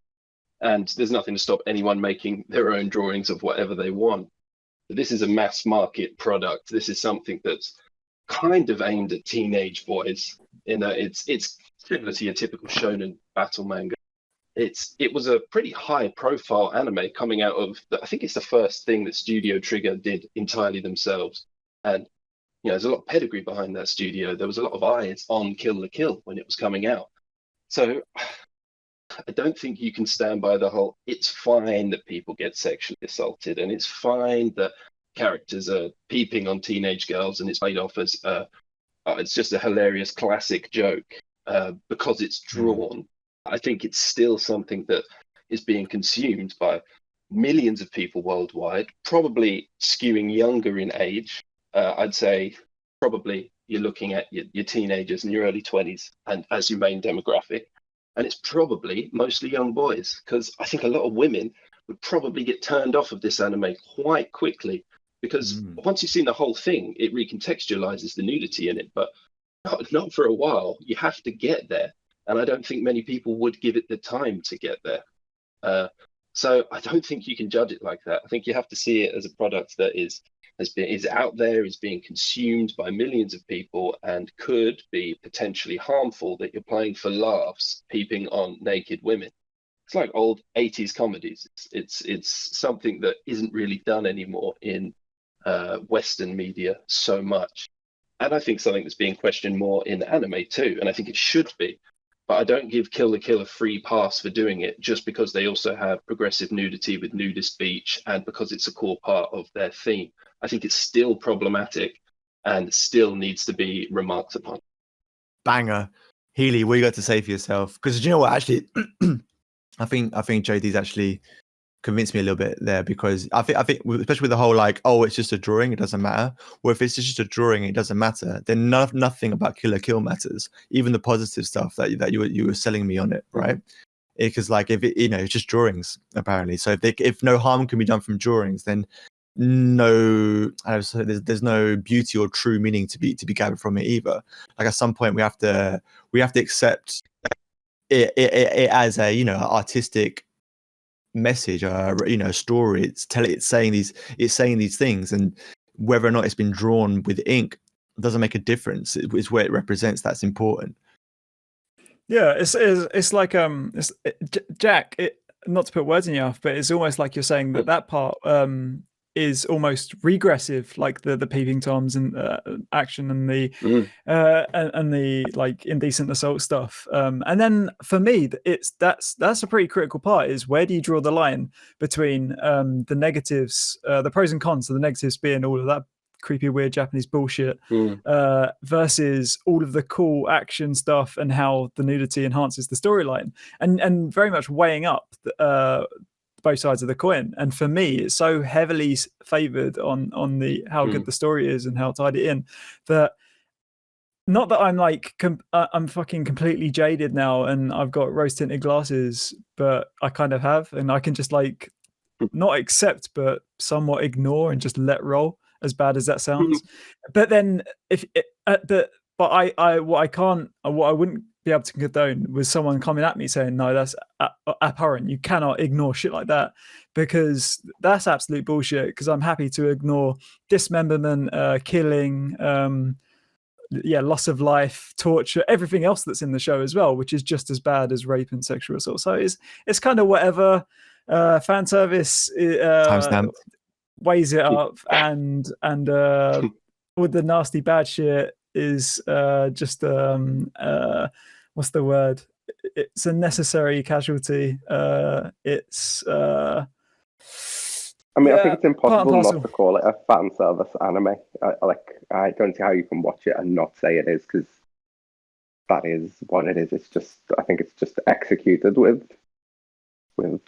[SPEAKER 4] and there's nothing to stop anyone making their own drawings of whatever they want. But this is a mass market product. This is something that's kind of aimed at teenage boys. It's similar to your typical shonen battle manga. It was a pretty high profile anime coming out of I think it's the first thing that Studio Trigger did entirely themselves. And there's a lot of pedigree behind that studio. There was a lot of eyes on Kill la Kill when it was coming out. So I don't think you can stand by the whole, it's fine that people get sexually assaulted and it's fine that characters are peeping on teenage girls and it's made off as it's just a hilarious classic joke because it's drawn. I think it's still something that is being consumed by millions of people worldwide, probably skewing younger in age. I'd say probably you're looking at your teenagers in your early 20s and as your main demographic. And it's probably mostly young boys, because I think a lot of women would probably get turned off of this anime quite quickly, because once you've seen the whole thing, it recontextualizes the nudity in it, but not for a while. You have to get there. And I don't think many people would give it the time to get there. So I don't think you can judge it like that. I think you have to see it as a product that is out there, is being consumed by millions of people, and could be potentially harmful, that you're playing for laughs, peeping on naked women. It's like old 80s comedies. It's something that isn't really done anymore in Western media so much. And I think something that's being questioned more in anime too, and I think it should be. But I don't give Kill la Kill a free pass for doing it just because they also have progressive nudity with nudist beach and because it's a core part of their theme. I think it's still problematic and still needs to be remarked upon.
[SPEAKER 1] banger. Healy, what you got to say for yourself? Because you know what, actually, I think JD's actually convinced me a little bit there, because I think especially with the whole like, oh, it's just a drawing, it doesn't matter. Or if it's just a drawing, it doesn't matter. Then nothing about Kill la Kill matters. Even the positive stuff that you were selling me on it, right? Because like if it, it's just drawings apparently. So if no harm can be done from drawings, then there's no beauty or true meaning to be gathered from it either. Like at some point we have to accept it as a artistic message, story. It's saying these things, and whether or not it's been drawn with ink doesn't make a difference. It's where it represents that's important.
[SPEAKER 2] Yeah, it's like Jack. Not to put words in your mouth, but it's almost like you're saying that part is almost regressive, like the peeping toms and action and the and the like indecent assault stuff. And then for me, that's a pretty critical part. Is where do you draw the line between the negatives, the pros and cons? So the negatives being all of that creepy, weird Japanese bullshit versus all of the cool action stuff and how the nudity enhances the storyline, and very much weighing up both sides of the coin. And for me, it's so heavily favored on the how good the story is and how tied it in, that not that I'm like I'm fucking completely jaded now and I've got rose tinted glasses, but I kind of have, and I can just like not accept but somewhat ignore and just let roll, as bad as that sounds. But then but I what I wouldn't be able to condone was someone coming at me saying, no, that's abhorrent, you cannot ignore shit like that, because that's absolute bullshit. Because I'm happy to ignore dismemberment, killing, loss of life, torture, everything else that's in the show as well, which is just as bad as rape and sexual assault. So it's kind of whatever. Fan service weighs it up, and with the nasty bad shit is just what's the word? It's a necessary casualty. It's
[SPEAKER 3] I think it's impossible not to call it a fan service anime. I don't see how you can watch it and not say it is, because that is what it is. It's just, I think it's just executed with a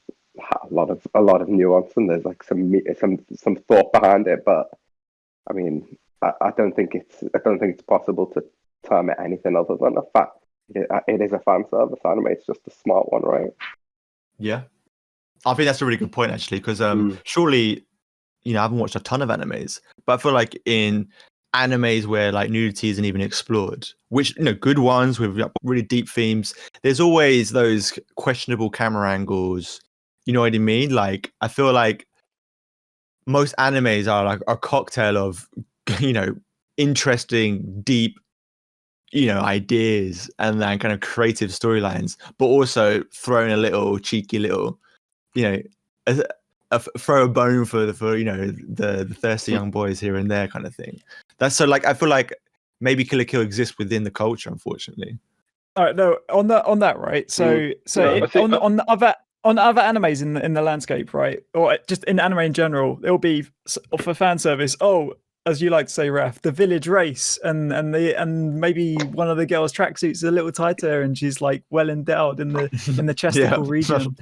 [SPEAKER 3] lot of nuance, and there's like some thought behind it. But I mean, I don't think it's possible to term it anything other than a fact. It is a fan service anime. It's just a smart one, right?
[SPEAKER 1] Yeah, I think that's a really good point actually, because surely, I haven't watched a ton of animes, but I feel like in animes where like nudity isn't even explored, which good ones with really deep themes, there's always those questionable camera angles. You know what I mean? Like I feel like most animes are like a cocktail of interesting, deep ideas and then kind of creative storylines, but also throwing a little cheeky little throw a bone for the thirsty young boys here and there kind of thing. That's so like I feel like maybe Kill la Kill exists within the culture, unfortunately.
[SPEAKER 2] All right, no, on that right. So on other animes in the landscape, right, or just in anime in general, it'll be for fan service. Oh, as you like to say, Raf, the village race, and maybe one of the girls' tracksuits is a little tighter, and she's like well endowed in the chesticle region.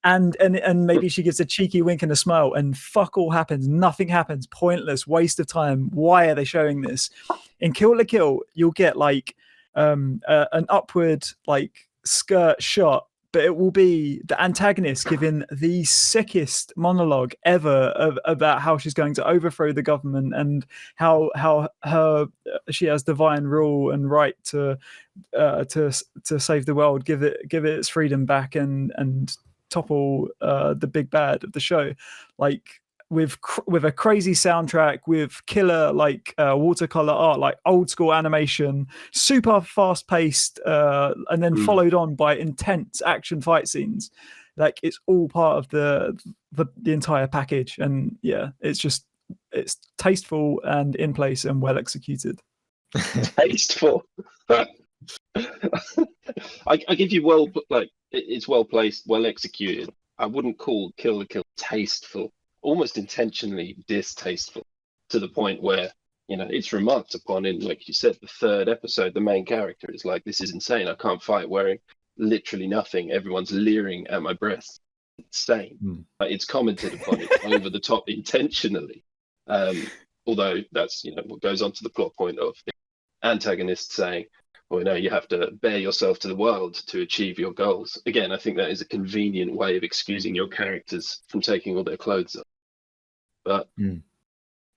[SPEAKER 2] And maybe she gives a cheeky wink and a smile, and fuck all happens. Nothing happens. Pointless. Waste of time. Why are they showing this? In Kill la Kill, you'll get like an upward like skirt shot, but it will be the antagonist giving the sickest monologue ever about how she's going to overthrow the government and how she has divine rule and right to save the world, give it its freedom back, and topple the big bad of the show, like with a crazy soundtrack, with killer like watercolor art, like old school animation, super fast paced, and then followed on by intense action fight scenes. Like it's all part of the entire package, and it's tasteful and in place and well executed.
[SPEAKER 4] Tasteful. I give you it's well placed, well executed. I wouldn't call Kill la Kill tasteful. Almost intentionally distasteful, to the point where it's remarked upon in, like you said, the third episode. The main character is like, this is insane. I can't fight wearing literally nothing. Everyone's leering at my breasts. Insane. It's commented upon. It's over the top intentionally. Although that's what goes on to the plot point of the antagonist saying, well, no, you have to bare yourself to the world to achieve your goals. Again, I think that is a convenient way of excusing your characters from taking all their clothes off. But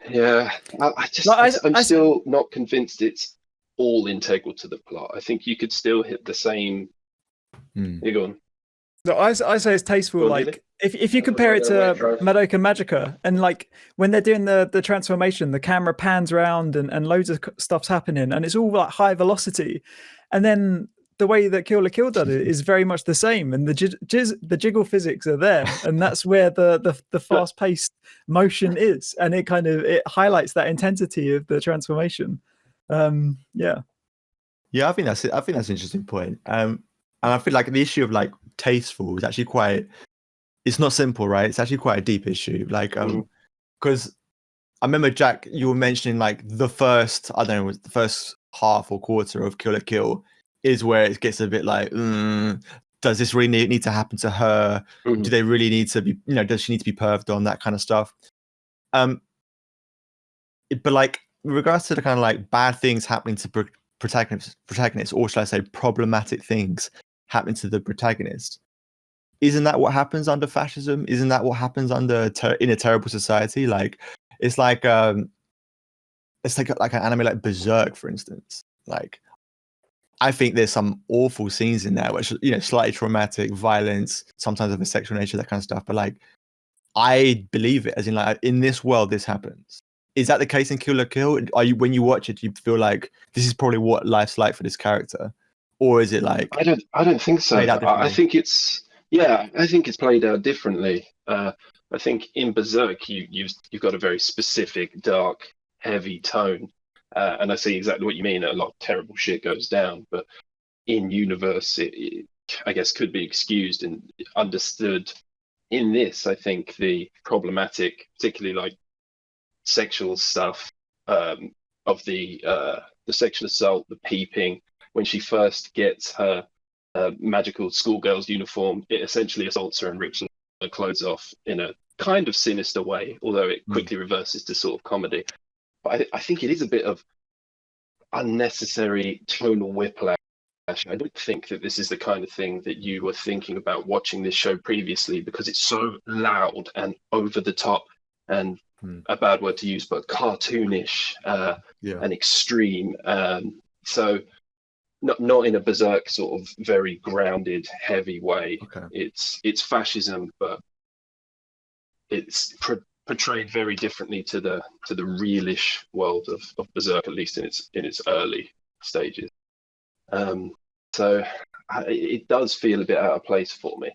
[SPEAKER 4] yeah, I'm still not convinced it's all integral to the plot. I think you could still hit the same. You're going.
[SPEAKER 2] So I say it's tasteful. Like if you compare it to Madoka Magica, and like when they're doing the transformation, the camera pans around and loads of stuff's happening, and it's all like high velocity, and then the way that Kill la Kill does it is very much the same, and the jiggle physics are there, and that's where the fast paced motion is, and it highlights that intensity of the transformation. Yeah,
[SPEAKER 1] I think that's it. I think that's an interesting point. And I feel like the issue of like tasteful is actually it's not simple, right? It's actually quite a deep issue. Like, because I remember, Jack, you were mentioning like the first half or quarter of Kill la Kill is where it gets a bit like, does this really need to happen to her? Do they really need to be, does she need to be perved on, that kind of stuff? But like, in regards to the kind of like bad things happening to protagonists, or should I say problematic things happening to the protagonist, isn't that what happens under fascism? Isn't that what happens in a terrible society? Like, it's like an anime like Berserk, for instance. Like, I think there's some awful scenes in there which, slightly traumatic, violence, sometimes of a sexual nature, that kind of stuff. But like, I believe it, as in like, in this world this happens. Is that the case in Kill la Kill? When you watch it, do you feel like this is probably what life's like for this character? Or is it like,
[SPEAKER 4] I don't think so. I think it's played out differently. I think in Berserk you've got a very specific, dark, heavy tone, and I see exactly what you mean. A lot of terrible shit goes down, but in universe, it I guess could be excused and understood. In this, I think the problematic, particularly like sexual stuff, of the sexual assault, the peeping, when she first gets her magical schoolgirl's uniform, it essentially assaults her and rips her clothes off in a kind of sinister way, although it quickly reverses to sort of comedy. But I think it is a bit of unnecessary tonal whiplash. I don't think that this is the kind of thing that you were thinking about watching this show previously, because it's so loud and over the top and a bad word to use, but cartoonish and extreme. So not in a Berserk sort of very grounded, heavy way.
[SPEAKER 1] Okay.
[SPEAKER 4] It's fascism, but it's portrayed very differently to the realish world of Berserk, at least in its early stages. So it does feel a bit out of place for me.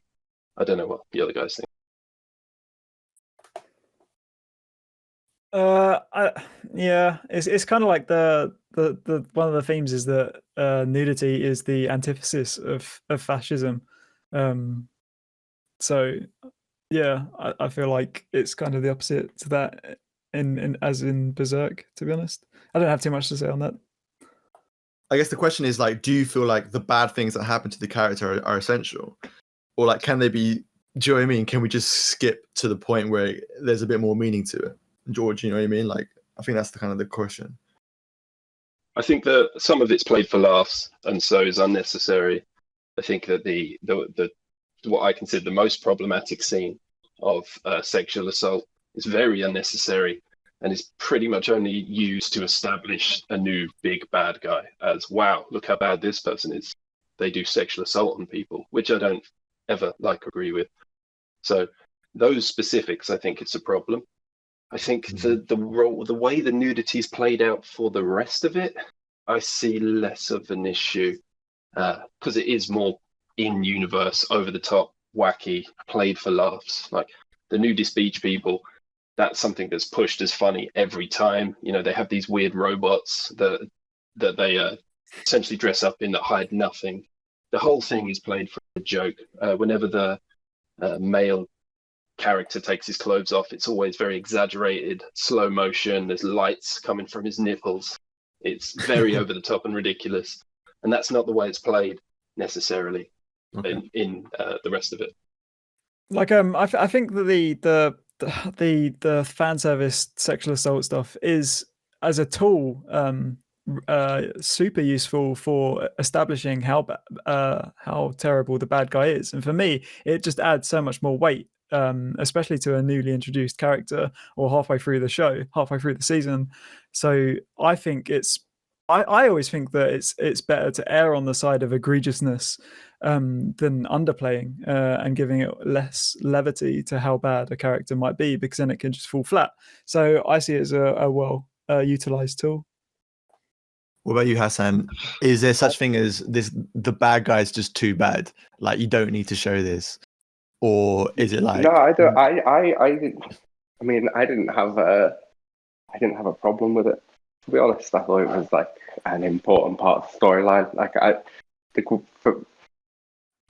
[SPEAKER 4] I don't know what the other guys think.
[SPEAKER 2] It's kind of like the one of the themes is that nudity is the antithesis of fascism. So yeah, I feel like it's kind of the opposite to that as in Berserk, to be honest. I don't have too much to say on that.
[SPEAKER 1] I guess the question is like, do you feel like the bad things that happen to the character are essential? Or like, can they be, do you know what I mean? Can we just skip to the point where there's a bit more meaning to it? George, you know what I mean? Like, I think that's the kind of the question.
[SPEAKER 4] I think that some of it's played for laughs and so is unnecessary. I think that the what I consider the most problematic scene of sexual assault is very unnecessary and is pretty much only used to establish a new big bad guy as, wow, look how bad this person is. They do sexual assault on people, which I don't ever like or agree with. So those specifics, I think it's a problem. I think the way the nudity is played out for the rest of it, I see less of an issue, because it is more in universe, over the top, wacky, played for laughs. Like the nudist beach people, that's something that's pushed as funny every time. They have these weird robots that they essentially dress up in that hide nothing. The whole thing is played for a joke. Whenever the male character takes his clothes off, it's always very exaggerated, slow motion. There's lights coming from his nipples. It's very over the top and ridiculous, and that's not the way it's played necessarily in the rest of it.
[SPEAKER 2] Like I think that the fan service sexual assault stuff is, as a tool, super useful for establishing how terrible the bad guy is. And for me, it just adds so much more weight, especially to a newly introduced character or halfway through the season. So I think I always think that it's better to err on the side of egregiousness than underplaying and giving it less levity to how bad a character might be, because then it can just fall flat. So I see it as a well utilized tool.
[SPEAKER 1] What about you, Hassan? Is there such thing as this? The bad guy is just too bad. Like, you don't need to show this, or is it like?
[SPEAKER 3] No, I don't. I mean, I didn't have a problem with it. To be honest, I thought it was like an important part of the storyline. Like, I think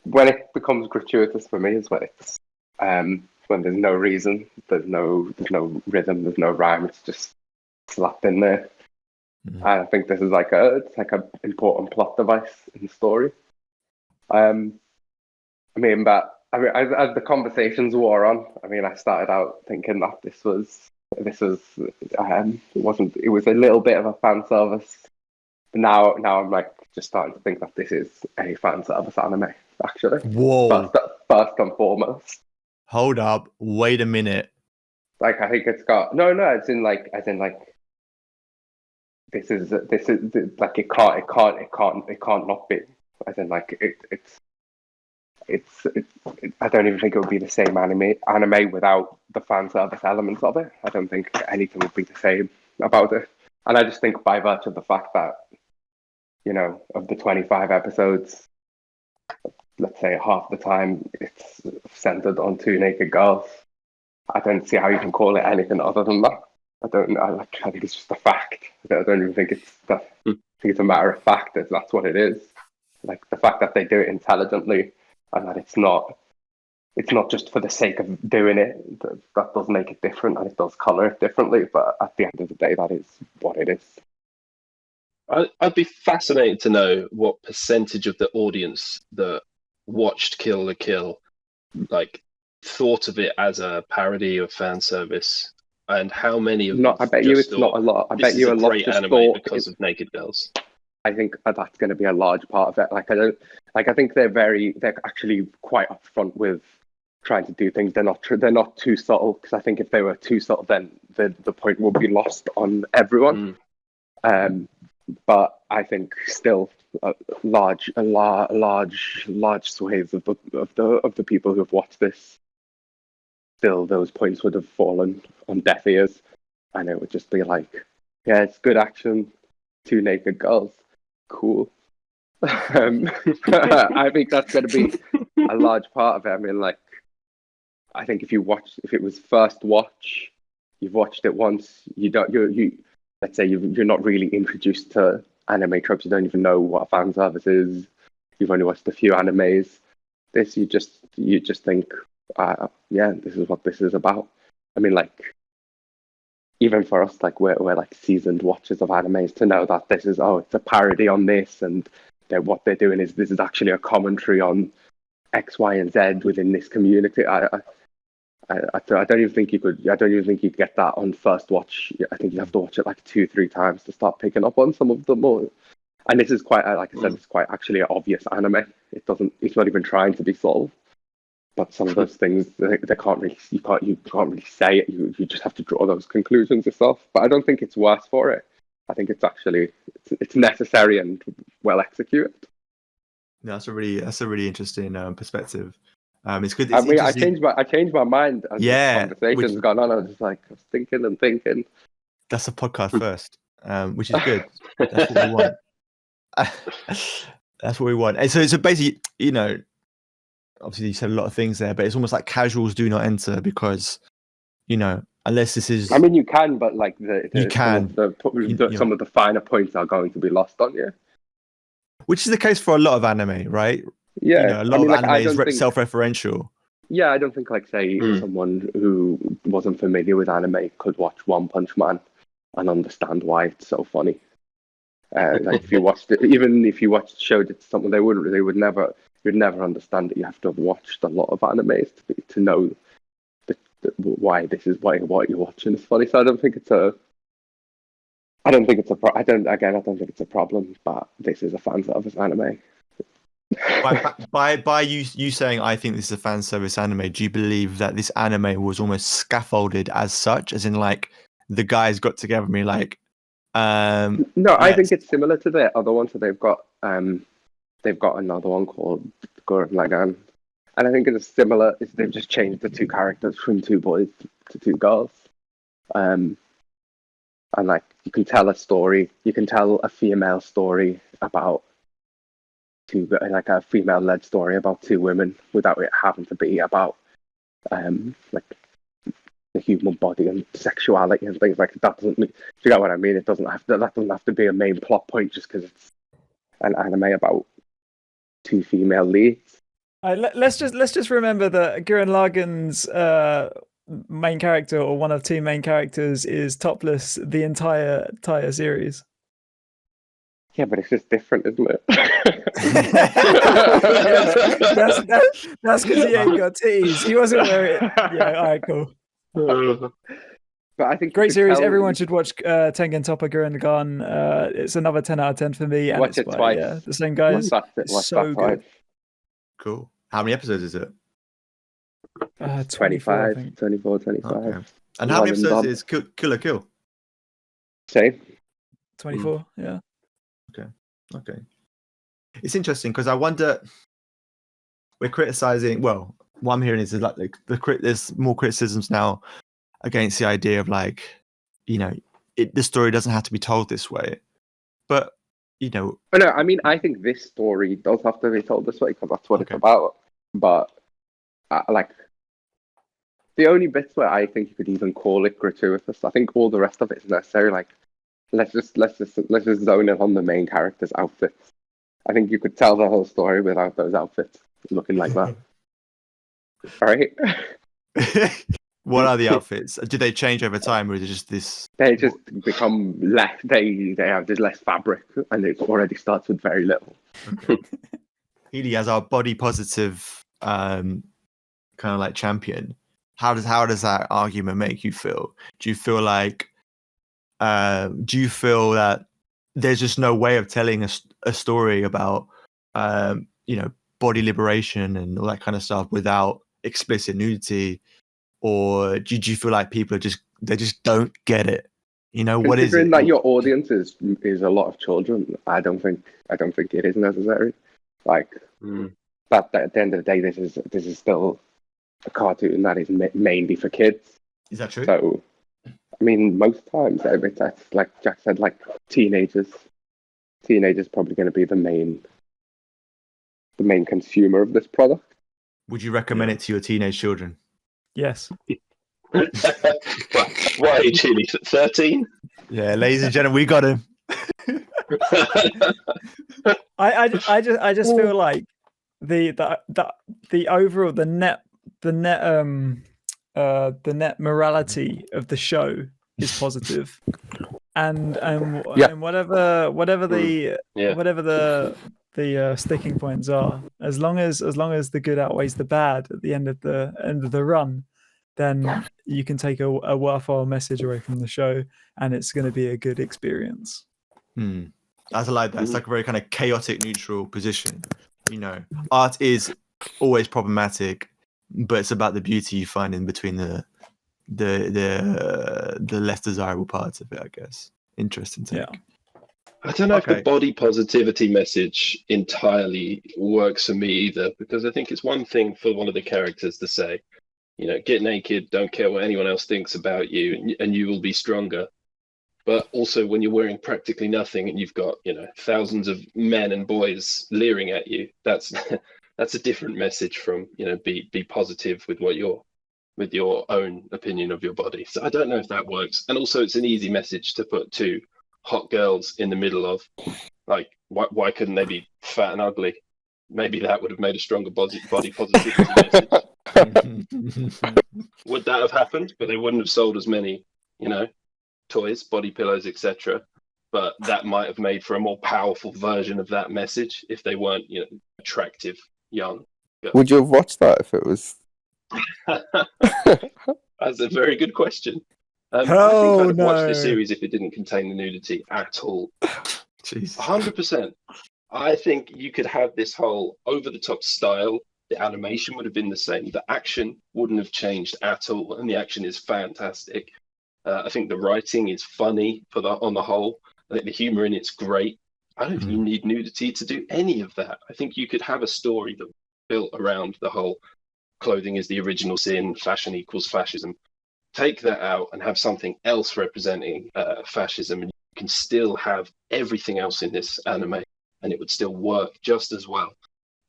[SPEAKER 3] when it becomes gratuitous for me is when it's when there's no reason, there's no rhythm, there's no rhyme. It's just slapped in there. And I think this is like a important plot device in the story. I mean, as the conversations wore on, I mean, I started out thinking that it was a little bit of a fan service. But now I'm like just starting to think that this is a fan service anime, actually.
[SPEAKER 1] Whoa!
[SPEAKER 3] First and foremost.
[SPEAKER 1] Hold up! Wait a minute.
[SPEAKER 3] Like, I think it's got no. As in like. This is like it can't not be. As in, like, it's I don't even think it would be the same anime without the fan service elements of it. I don't think anything would be the same about it. And I just think by virtue of the fact that, you know, of the 25 episodes, let's say half the time it's centered on two naked girls. I don't see how you can call it anything other than that. I don't know. I think it's just a fact. I don't even think it's that. I think it's a matter of fact that that's what it is. Like, the fact that they do it intelligently and that it's not just for the sake of doing it. That does make it different, and it does color it differently. But at the end of the day, that is what it is.
[SPEAKER 4] I'd be fascinated to know what percentage of the audience that watched Kill la Kill like thought of it as a parody of fan service. And how many of them?
[SPEAKER 3] I bet you it's not a lot. I bet you a lot
[SPEAKER 4] great
[SPEAKER 3] just
[SPEAKER 4] anime
[SPEAKER 3] thought
[SPEAKER 4] because of naked girls.
[SPEAKER 3] I think that's going to be a large part of it. I think they're actually quite upfront with trying to do things. They're not too subtle, because I think if they were too subtle, then the point will be lost on everyone. But I think still large swathes of the people who have watched this, still those points would have fallen on deaf ears, and it would just be like, yeah, it's good action, two naked girls, cool. I think that's going to be a large part of it. I mean, like, I think if it was first watch, you've watched it once, let's say you're not really introduced to anime tropes, you don't even know what a fan service is, you've only watched a few animes. This, you just think, yeah, this is what this is about. I mean, like, even for us, like, we're like seasoned watchers of animes, to know that this is, it's a parody on this, and what they're doing is, this is actually a commentary on X, Y, and Z within this community. I don't even think you could get that on first watch. I think you have to watch it like 2-3 times to start picking up on some of them more. And this is quite, like I said, it's quite actually an obvious anime. It's not even trying to be subtle. But some of those things, you can't really say it. You just have to draw those conclusions yourself. But I don't think it's worse for it. I think it's actually it's necessary and well executed.
[SPEAKER 1] No, that's a really interesting perspective. It's good.
[SPEAKER 3] I mean, I changed my mind as the conversation's gone on. I was just like, I was thinking and thinking.
[SPEAKER 1] That's a podcast first, which is good. That's what we want. That's what we want. And so basically, you know, obviously you said a lot of things there, but it's almost like casuals do not enter, because, you know, unless this is.
[SPEAKER 3] I mean, you can, but like
[SPEAKER 1] you can.
[SPEAKER 3] Some of the finer points are going to be lost on you.
[SPEAKER 1] Which is the case for a lot of anime, right?
[SPEAKER 3] Yeah,
[SPEAKER 1] you know, a lot of anime is self-referential.
[SPEAKER 3] I don't think like say someone who wasn't familiar with anime could watch One Punch Man and understand why it's so funny. Like if you watched it, even if you showed it to someone, they would never understand it. You have to have watched a lot of animes to know why this is why what you're watching is funny. So I don't think it's a I don't think it's a problem, but this is a fan service anime.
[SPEAKER 1] By you saying I think this is a fan service anime, do you believe that this anime was almost scaffolded as such, as in like the guys got together and be like,
[SPEAKER 3] no, I think it's similar to their other one. So they've got another one called Gurren Lagann, and I think it's similar. They've just changed the two characters from two boys to two girls, and like you can tell a story. You can tell a female story about like a female-led story about two women without it having to be about like the human body and sexuality and things like that. Do you get what I mean? That doesn't have to be a main plot point just because it's an anime about two female leads.
[SPEAKER 2] Let's just remember that Gurren Lagann's main character, or one of two main characters, is topless the entire series.
[SPEAKER 3] Yeah, but it's just different, isn't it?
[SPEAKER 2] That's because he ain't got titties. He wasn't wearing it. Yeah, all right, cool.
[SPEAKER 3] But I think
[SPEAKER 2] great series. Everyone should watch Tengen Toppa Gurren Lagann. It's another 10 out of 10 for me. And
[SPEAKER 3] watch it twice.
[SPEAKER 2] Yeah, the same guys.
[SPEAKER 3] Watch
[SPEAKER 2] so good.
[SPEAKER 1] Cool. How many episodes is it?
[SPEAKER 2] 24,
[SPEAKER 3] 25.
[SPEAKER 1] Okay. And how many episodes is Kill la Kill?
[SPEAKER 3] Same.
[SPEAKER 2] 24, yeah.
[SPEAKER 1] Okay. It's interesting because I wonder, we're criticizing, well, what I'm hearing is like there's more criticisms now against the idea of like, the story doesn't have to be told this way. But,
[SPEAKER 3] No, I mean, I think this story does have to be told this way because that's what it's about. But, like, the only bits where I think you could even call it gratuitous, I think all the rest of it is necessary. Like, let's just zone in on the main character's outfits. I think you could tell the whole story without those outfits looking like that. Right?
[SPEAKER 1] What are the outfits? Do they change over time, or is it just this?
[SPEAKER 3] They just become less. They have just less fabric, and it already starts with very little.
[SPEAKER 1] Okay. Healy, as our body positive kind of like champion, how does that argument make you feel? Do you feel like that there's just no way of telling a story about body liberation and all that kind of stuff without explicit nudity, or do you feel like people they just don't get it? What is it?
[SPEAKER 3] Considering that your audience is a lot of children, I don't think it is necessary. Like, but at the end of the day, this is still a cartoon that is mainly for kids.
[SPEAKER 1] Is that true?
[SPEAKER 3] So, I mean, most times that's like Jack said, like teenagers probably going to be the main consumer of this product.
[SPEAKER 1] Would you recommend it to your teenage children?
[SPEAKER 2] Yes.
[SPEAKER 4] What age, Healy? 13?
[SPEAKER 1] Yeah, ladies and gentlemen, we got him.
[SPEAKER 2] I just feel like the overall the net morality of the show is positive, and whatever the sticking points are, as long as the good outweighs the bad at the end of the run, then you can take a worthwhile message away from the show, and it's going to be a good experience.
[SPEAKER 1] I like that. It's like a very kind of chaotic, neutral position. Art is always problematic, but it's about the beauty you find in between the less desirable parts of it, I guess. Interesting take.
[SPEAKER 2] Yeah.
[SPEAKER 4] I don't know if the body positivity message entirely works for me either, because I think it's one thing for one of the characters to say, get naked, don't care what anyone else thinks about you, and you will be stronger. But also when you're wearing practically nothing and you've got, thousands of men and boys leering at you, that's a different message from, be positive with with your own opinion of your body. So I don't know if that works. And also it's an easy message to put two hot girls in the middle of. Like, why couldn't they be fat and ugly? Maybe that would have made a stronger body positivity message. Would that have happened? But they wouldn't have sold as many, toys, body pillows, etc. But that might have made for a more powerful version of that message if they weren't, attractive, young girls.
[SPEAKER 5] Would you have watched that if it was?
[SPEAKER 4] That's a very good question. I think
[SPEAKER 2] Oh,
[SPEAKER 4] I'd have watched this
[SPEAKER 2] no.
[SPEAKER 4] series if it didn't contain the nudity at all.
[SPEAKER 1] Jeez.
[SPEAKER 4] 100%. I think you could have this whole over-the-top style. The animation would have been the same. The action wouldn't have changed at all, and the action is fantastic. I think the writing is funny on the whole. I think the humor in it's great. I don't think you need nudity to do any of that. I think you could have a story that built around the whole clothing is the original sin, fashion equals fascism. Take that out and have something else representing fascism, and you can still have everything else in this anime, and it would still work just as well.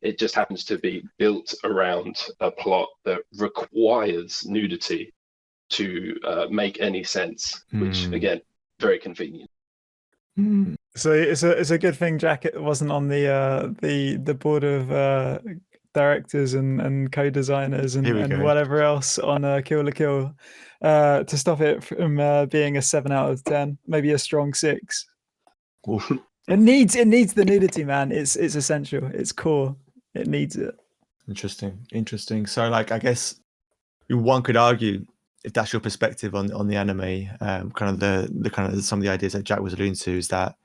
[SPEAKER 4] It just happens to be built around a plot that requires nudity to make any sense, which again, very convenient.
[SPEAKER 2] So it's a good thing Jack wasn't on the board of directors and co-designers and whatever else on Kill la Kill to stop it from being a 7 out of 10, maybe a strong 6. It needs the nudity, man. It's essential. It's core. It needs it.
[SPEAKER 1] Interesting. So, like, I guess one could argue, if that's your perspective on the anime, kind of the kind of some of the ideas that Jack was alluding to, is that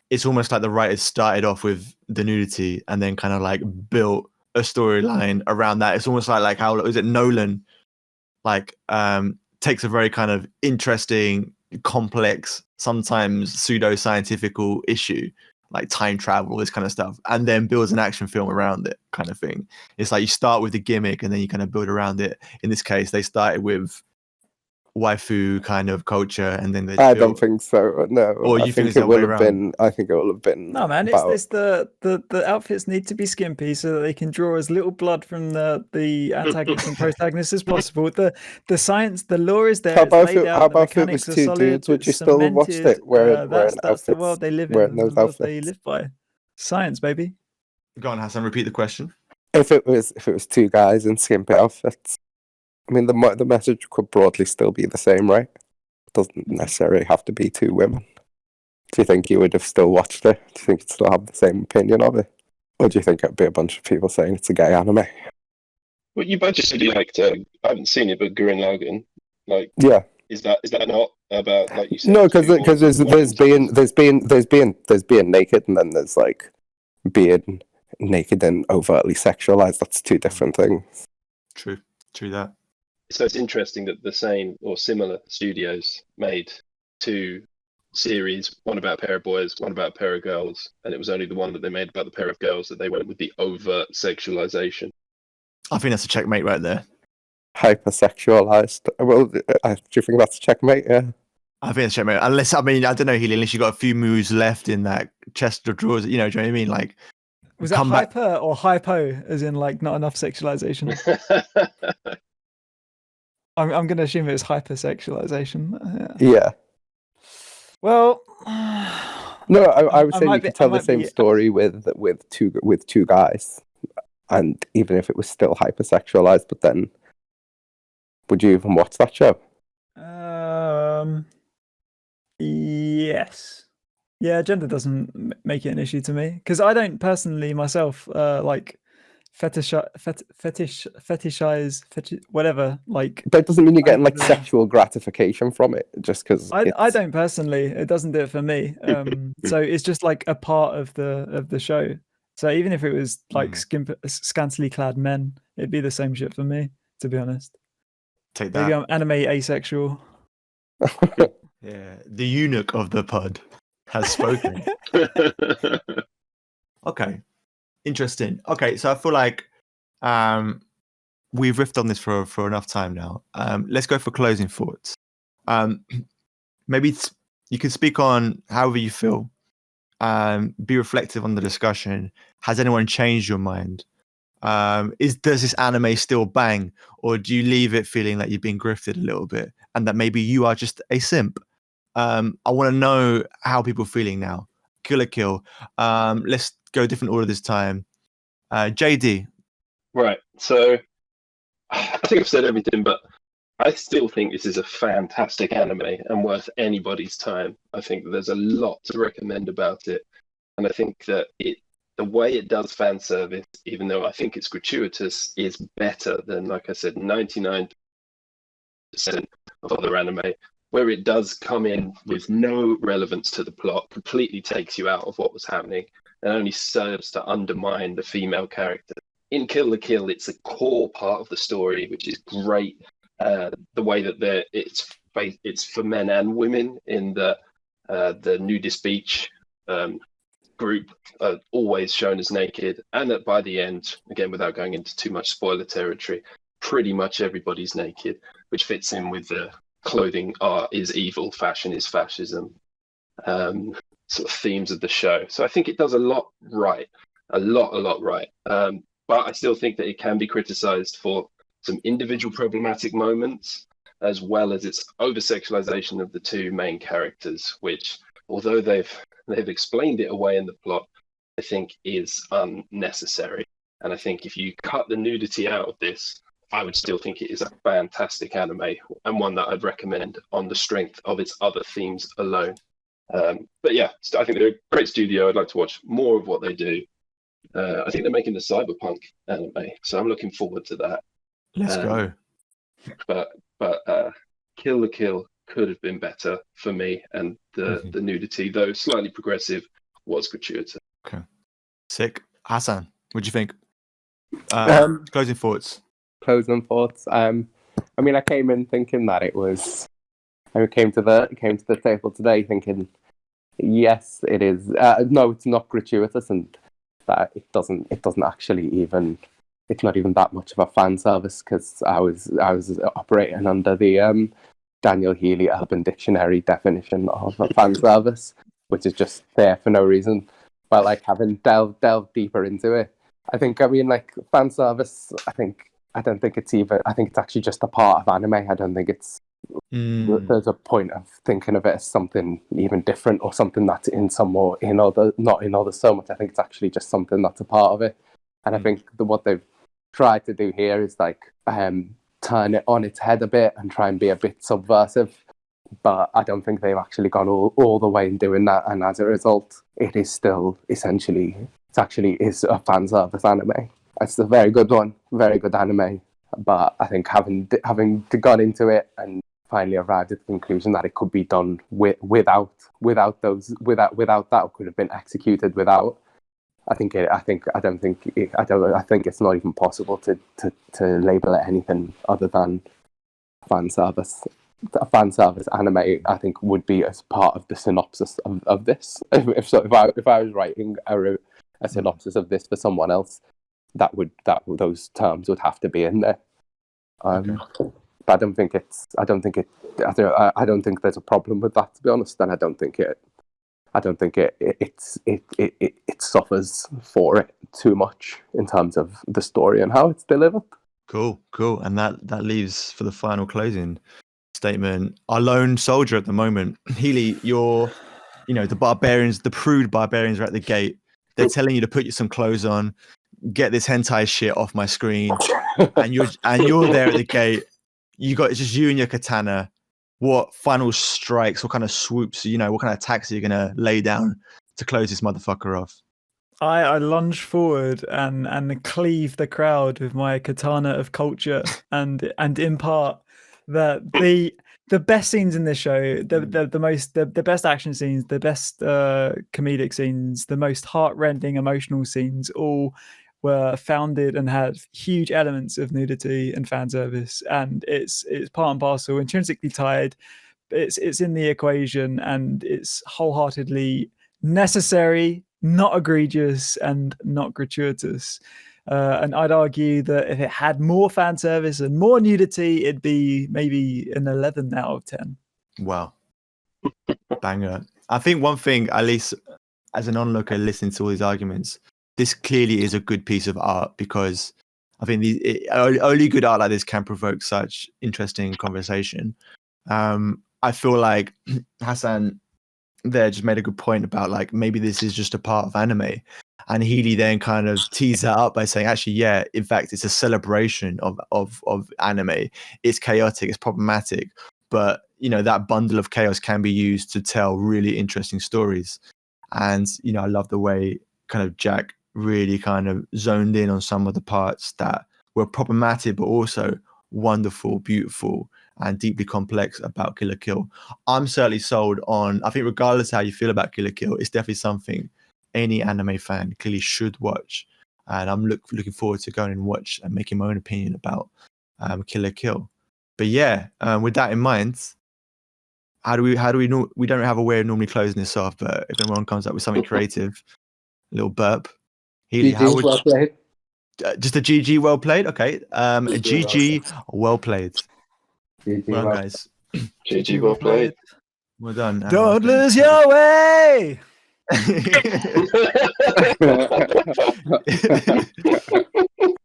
[SPEAKER 1] it's almost like the writers started off with the nudity and then kind of like built a storyline around that. It's almost like how is it Nolan like takes a very kind of interesting, complex, sometimes pseudo-scientifical issue like time travel, this kind of stuff, and then builds an action film around it, kind of thing. It's like you start with the gimmick and then you kind of build around it. In this case, they started with waifu kind of culture, and then
[SPEAKER 5] I don't think so. No,
[SPEAKER 1] or you think it
[SPEAKER 5] will have been. I think it will have been.
[SPEAKER 2] No, man, it's the outfits need to be skimpy so that they can draw as little blood from the antagonist and protagonist as possible. The science, the lore is there.
[SPEAKER 5] How about if
[SPEAKER 2] it
[SPEAKER 5] was two dudes? Would you still have watched it?
[SPEAKER 2] That's the world they live in. The world they live by. Science, baby.
[SPEAKER 1] Go on, Hassan. Repeat the question.
[SPEAKER 5] If it was two guys in skimpy outfits, I mean, the message could broadly still be the same, right? It doesn't necessarily have to be two women. Do you think you would have still watched it? Do you think you'd still have the same opinion of it? Or do you think it'd be a bunch of people saying it's a gay anime?
[SPEAKER 4] Well, you both just said you liked, I haven't seen it, but Gurren Lagann. Like,
[SPEAKER 5] yeah.
[SPEAKER 4] Is that not about, like you said?
[SPEAKER 5] No, because there's being naked, and then there's like being naked and overtly sexualized. That's two different things.
[SPEAKER 1] True that.
[SPEAKER 4] So it's interesting that the same or similar studios made two series, one about a pair of boys, one about a pair of girls, and it was only the one that they made about the pair of girls that they went with the overt sexualization.
[SPEAKER 1] I think that's a checkmate right there.
[SPEAKER 5] Hypersexualized. Well, do you think that's a checkmate? Yeah.
[SPEAKER 1] I think it's a checkmate. Unless, I don't know, Healy, unless you got a few moves left in that chest of drawers, do you know what I mean? Like,
[SPEAKER 2] was that hyper or hypo, as in like not enough sexualization? I'm going to assume it was hypersexualization.
[SPEAKER 5] Yeah.
[SPEAKER 2] Well,
[SPEAKER 5] no, I would say you could tell the same story with two guys, and even if it was still hypersexualized, but then would you even watch that show?
[SPEAKER 2] Yes. Yeah, gender doesn't make it an issue to me because I don't personally myself like fetishize whatever, like
[SPEAKER 5] that doesn't mean you're getting like sexual gratification from it just because
[SPEAKER 2] I don't personally. It doesn't do it for me. So it's just like a part of the show. So even if it was like scantily clad men, it'd be the same shit for me, to be honest.
[SPEAKER 1] Take that.
[SPEAKER 2] Maybe I'm anime asexual.
[SPEAKER 1] Yeah, the eunuch of the pod has spoken. Okay. Interesting. Okay, so I feel like we've riffed on this for enough time now. Let's go for closing thoughts. Maybe you can speak on however you feel. Be reflective on the discussion. Has anyone changed your mind? Does this anime still bang, or do you leave it feeling like you've been grifted a little bit and that maybe you are just a simp? I want to know how people are feeling now. Kill la Kill. Let's go different order this time. JD.
[SPEAKER 4] Right. So I think I've said everything, but I still think this is a fantastic anime and worth anybody's time. I think there's a lot to recommend about it, and I think that the way it does fan service, even though I think it's gratuitous, is better than, like I said, 99% of other anime, where it does come in with no relevance to the plot, completely takes you out of what was happening, and only serves to undermine the female character. In Kill la Kill, it's a core part of the story, which is great. The way that it's for men and women in the nudist beach group are always shown as naked, and that by the end, again without going into too much spoiler territory, pretty much everybody's naked, which fits in with the clothing art is evil, fashion is fascism, sort of themes of the show. So I think it does a lot right, a lot right. But I still think that it can be criticized for some individual problematic moments, as well as its over-sexualization of the two main characters, which, although they've explained it away in the plot, I think is unnecessary. And I think if you cut the nudity out of this, I would still think it is a fantastic anime, and one that I'd recommend on the strength of its other themes alone. But yeah, I think they're a great studio. I'd like to watch more of what they do. I think they're making the cyberpunk anime, so I'm looking forward to that.
[SPEAKER 1] Let's go.
[SPEAKER 4] But Kill la Kill could have been better for me, and the nudity, though slightly progressive, was gratuitous.
[SPEAKER 1] Okay, sick. Hassan, what do you think? Closing thoughts.
[SPEAKER 5] Closing thoughts. I mean, I came in thinking that it was. I came to the table today thinking, yes, it is. No, it's not gratuitous, and that it doesn't actually even. It's not even that much of a fan service, because I was operating under the Daniel Healy Urban Dictionary definition of a fan service, which is just there for no reason. But like, having delved deeper into it, I mean, like, fan service, I don't think it's even. I think it's actually just a part of anime. I don't think it's. There's a point of thinking of it as something even different, or something that's in some or in other, not in others so much. I think it's actually just something that's a part of it. And I think what they've tried to do here is like turn it on its head a bit and try and be a bit subversive. But I don't think they've actually gone all the way in doing that. And as a result, it is still essentially, is a fan service anime. It's a very good one, very good anime. But I think having gone into it and finally arrived at the conclusion that it could be done without that, or could have been executed without. I think it's not even possible to label it anything other than fan service. A fan service anime, I think, would be as part of the synopsis of this. If I was writing a synopsis of this for someone else, those terms would have to be in there. But I don't think there's a problem with that, to be honest, and I don't think it suffers for it too much in terms of the story and how it's delivered.
[SPEAKER 1] Cool. And that leaves for the final closing statement our lone soldier at the moment. Healy, you're, the barbarians, the prude barbarians are at the gate. They're telling you to put some clothes on, get this hentai shit off my screen, and you're there at the gate. It's just you and your katana. What final strikes, what kind of swoops, what kind of attacks are you gonna lay down to close this motherfucker off?
[SPEAKER 2] I lunge forward and cleave the crowd with my katana of culture and impart that the best scenes in this show, the best action scenes, the best comedic scenes, the most heart-rending emotional scenes, all were founded and had huge elements of nudity and fan service, and it's part and parcel, intrinsically tied. It's in the equation, and it's wholeheartedly necessary, not egregious, and not gratuitous. And I'd argue that if it had more fan service and more nudity, it'd be maybe an 11 out of 10.
[SPEAKER 1] Wow. Banger. I think one thing, at least as an onlooker listening to all these arguments, this clearly is a good piece of art, because I think only good art like this can provoke such interesting conversation. I feel like Hassan there just made a good point about, like, maybe this is just a part of anime. And Healy then kind of teased that up by saying, actually, yeah, in fact, it's a celebration of anime. It's chaotic, it's problematic, but that bundle of chaos can be used to tell really interesting stories. And I love the way kind of Jack really kind of zoned in on some of the parts that were problematic, but also wonderful, beautiful, and deeply complex about Kill la Kill. I'm certainly sold on. I think regardless how you feel about Kill la Kill, it's definitely something any anime fan clearly should watch. And I'm looking forward to going and watch and making my own opinion about Kill la Kill. But yeah, with that in mind, how do we we don't have a way of normally closing this off, but if anyone comes up with something creative, a little burp. Healy, how would
[SPEAKER 3] well played.
[SPEAKER 1] just a GG well played? Okay. A GG well played.
[SPEAKER 3] GG
[SPEAKER 1] Well done,
[SPEAKER 3] well
[SPEAKER 1] guys.
[SPEAKER 4] GG, well played.
[SPEAKER 1] Well done.
[SPEAKER 2] Don't lose your way.
[SPEAKER 3] played.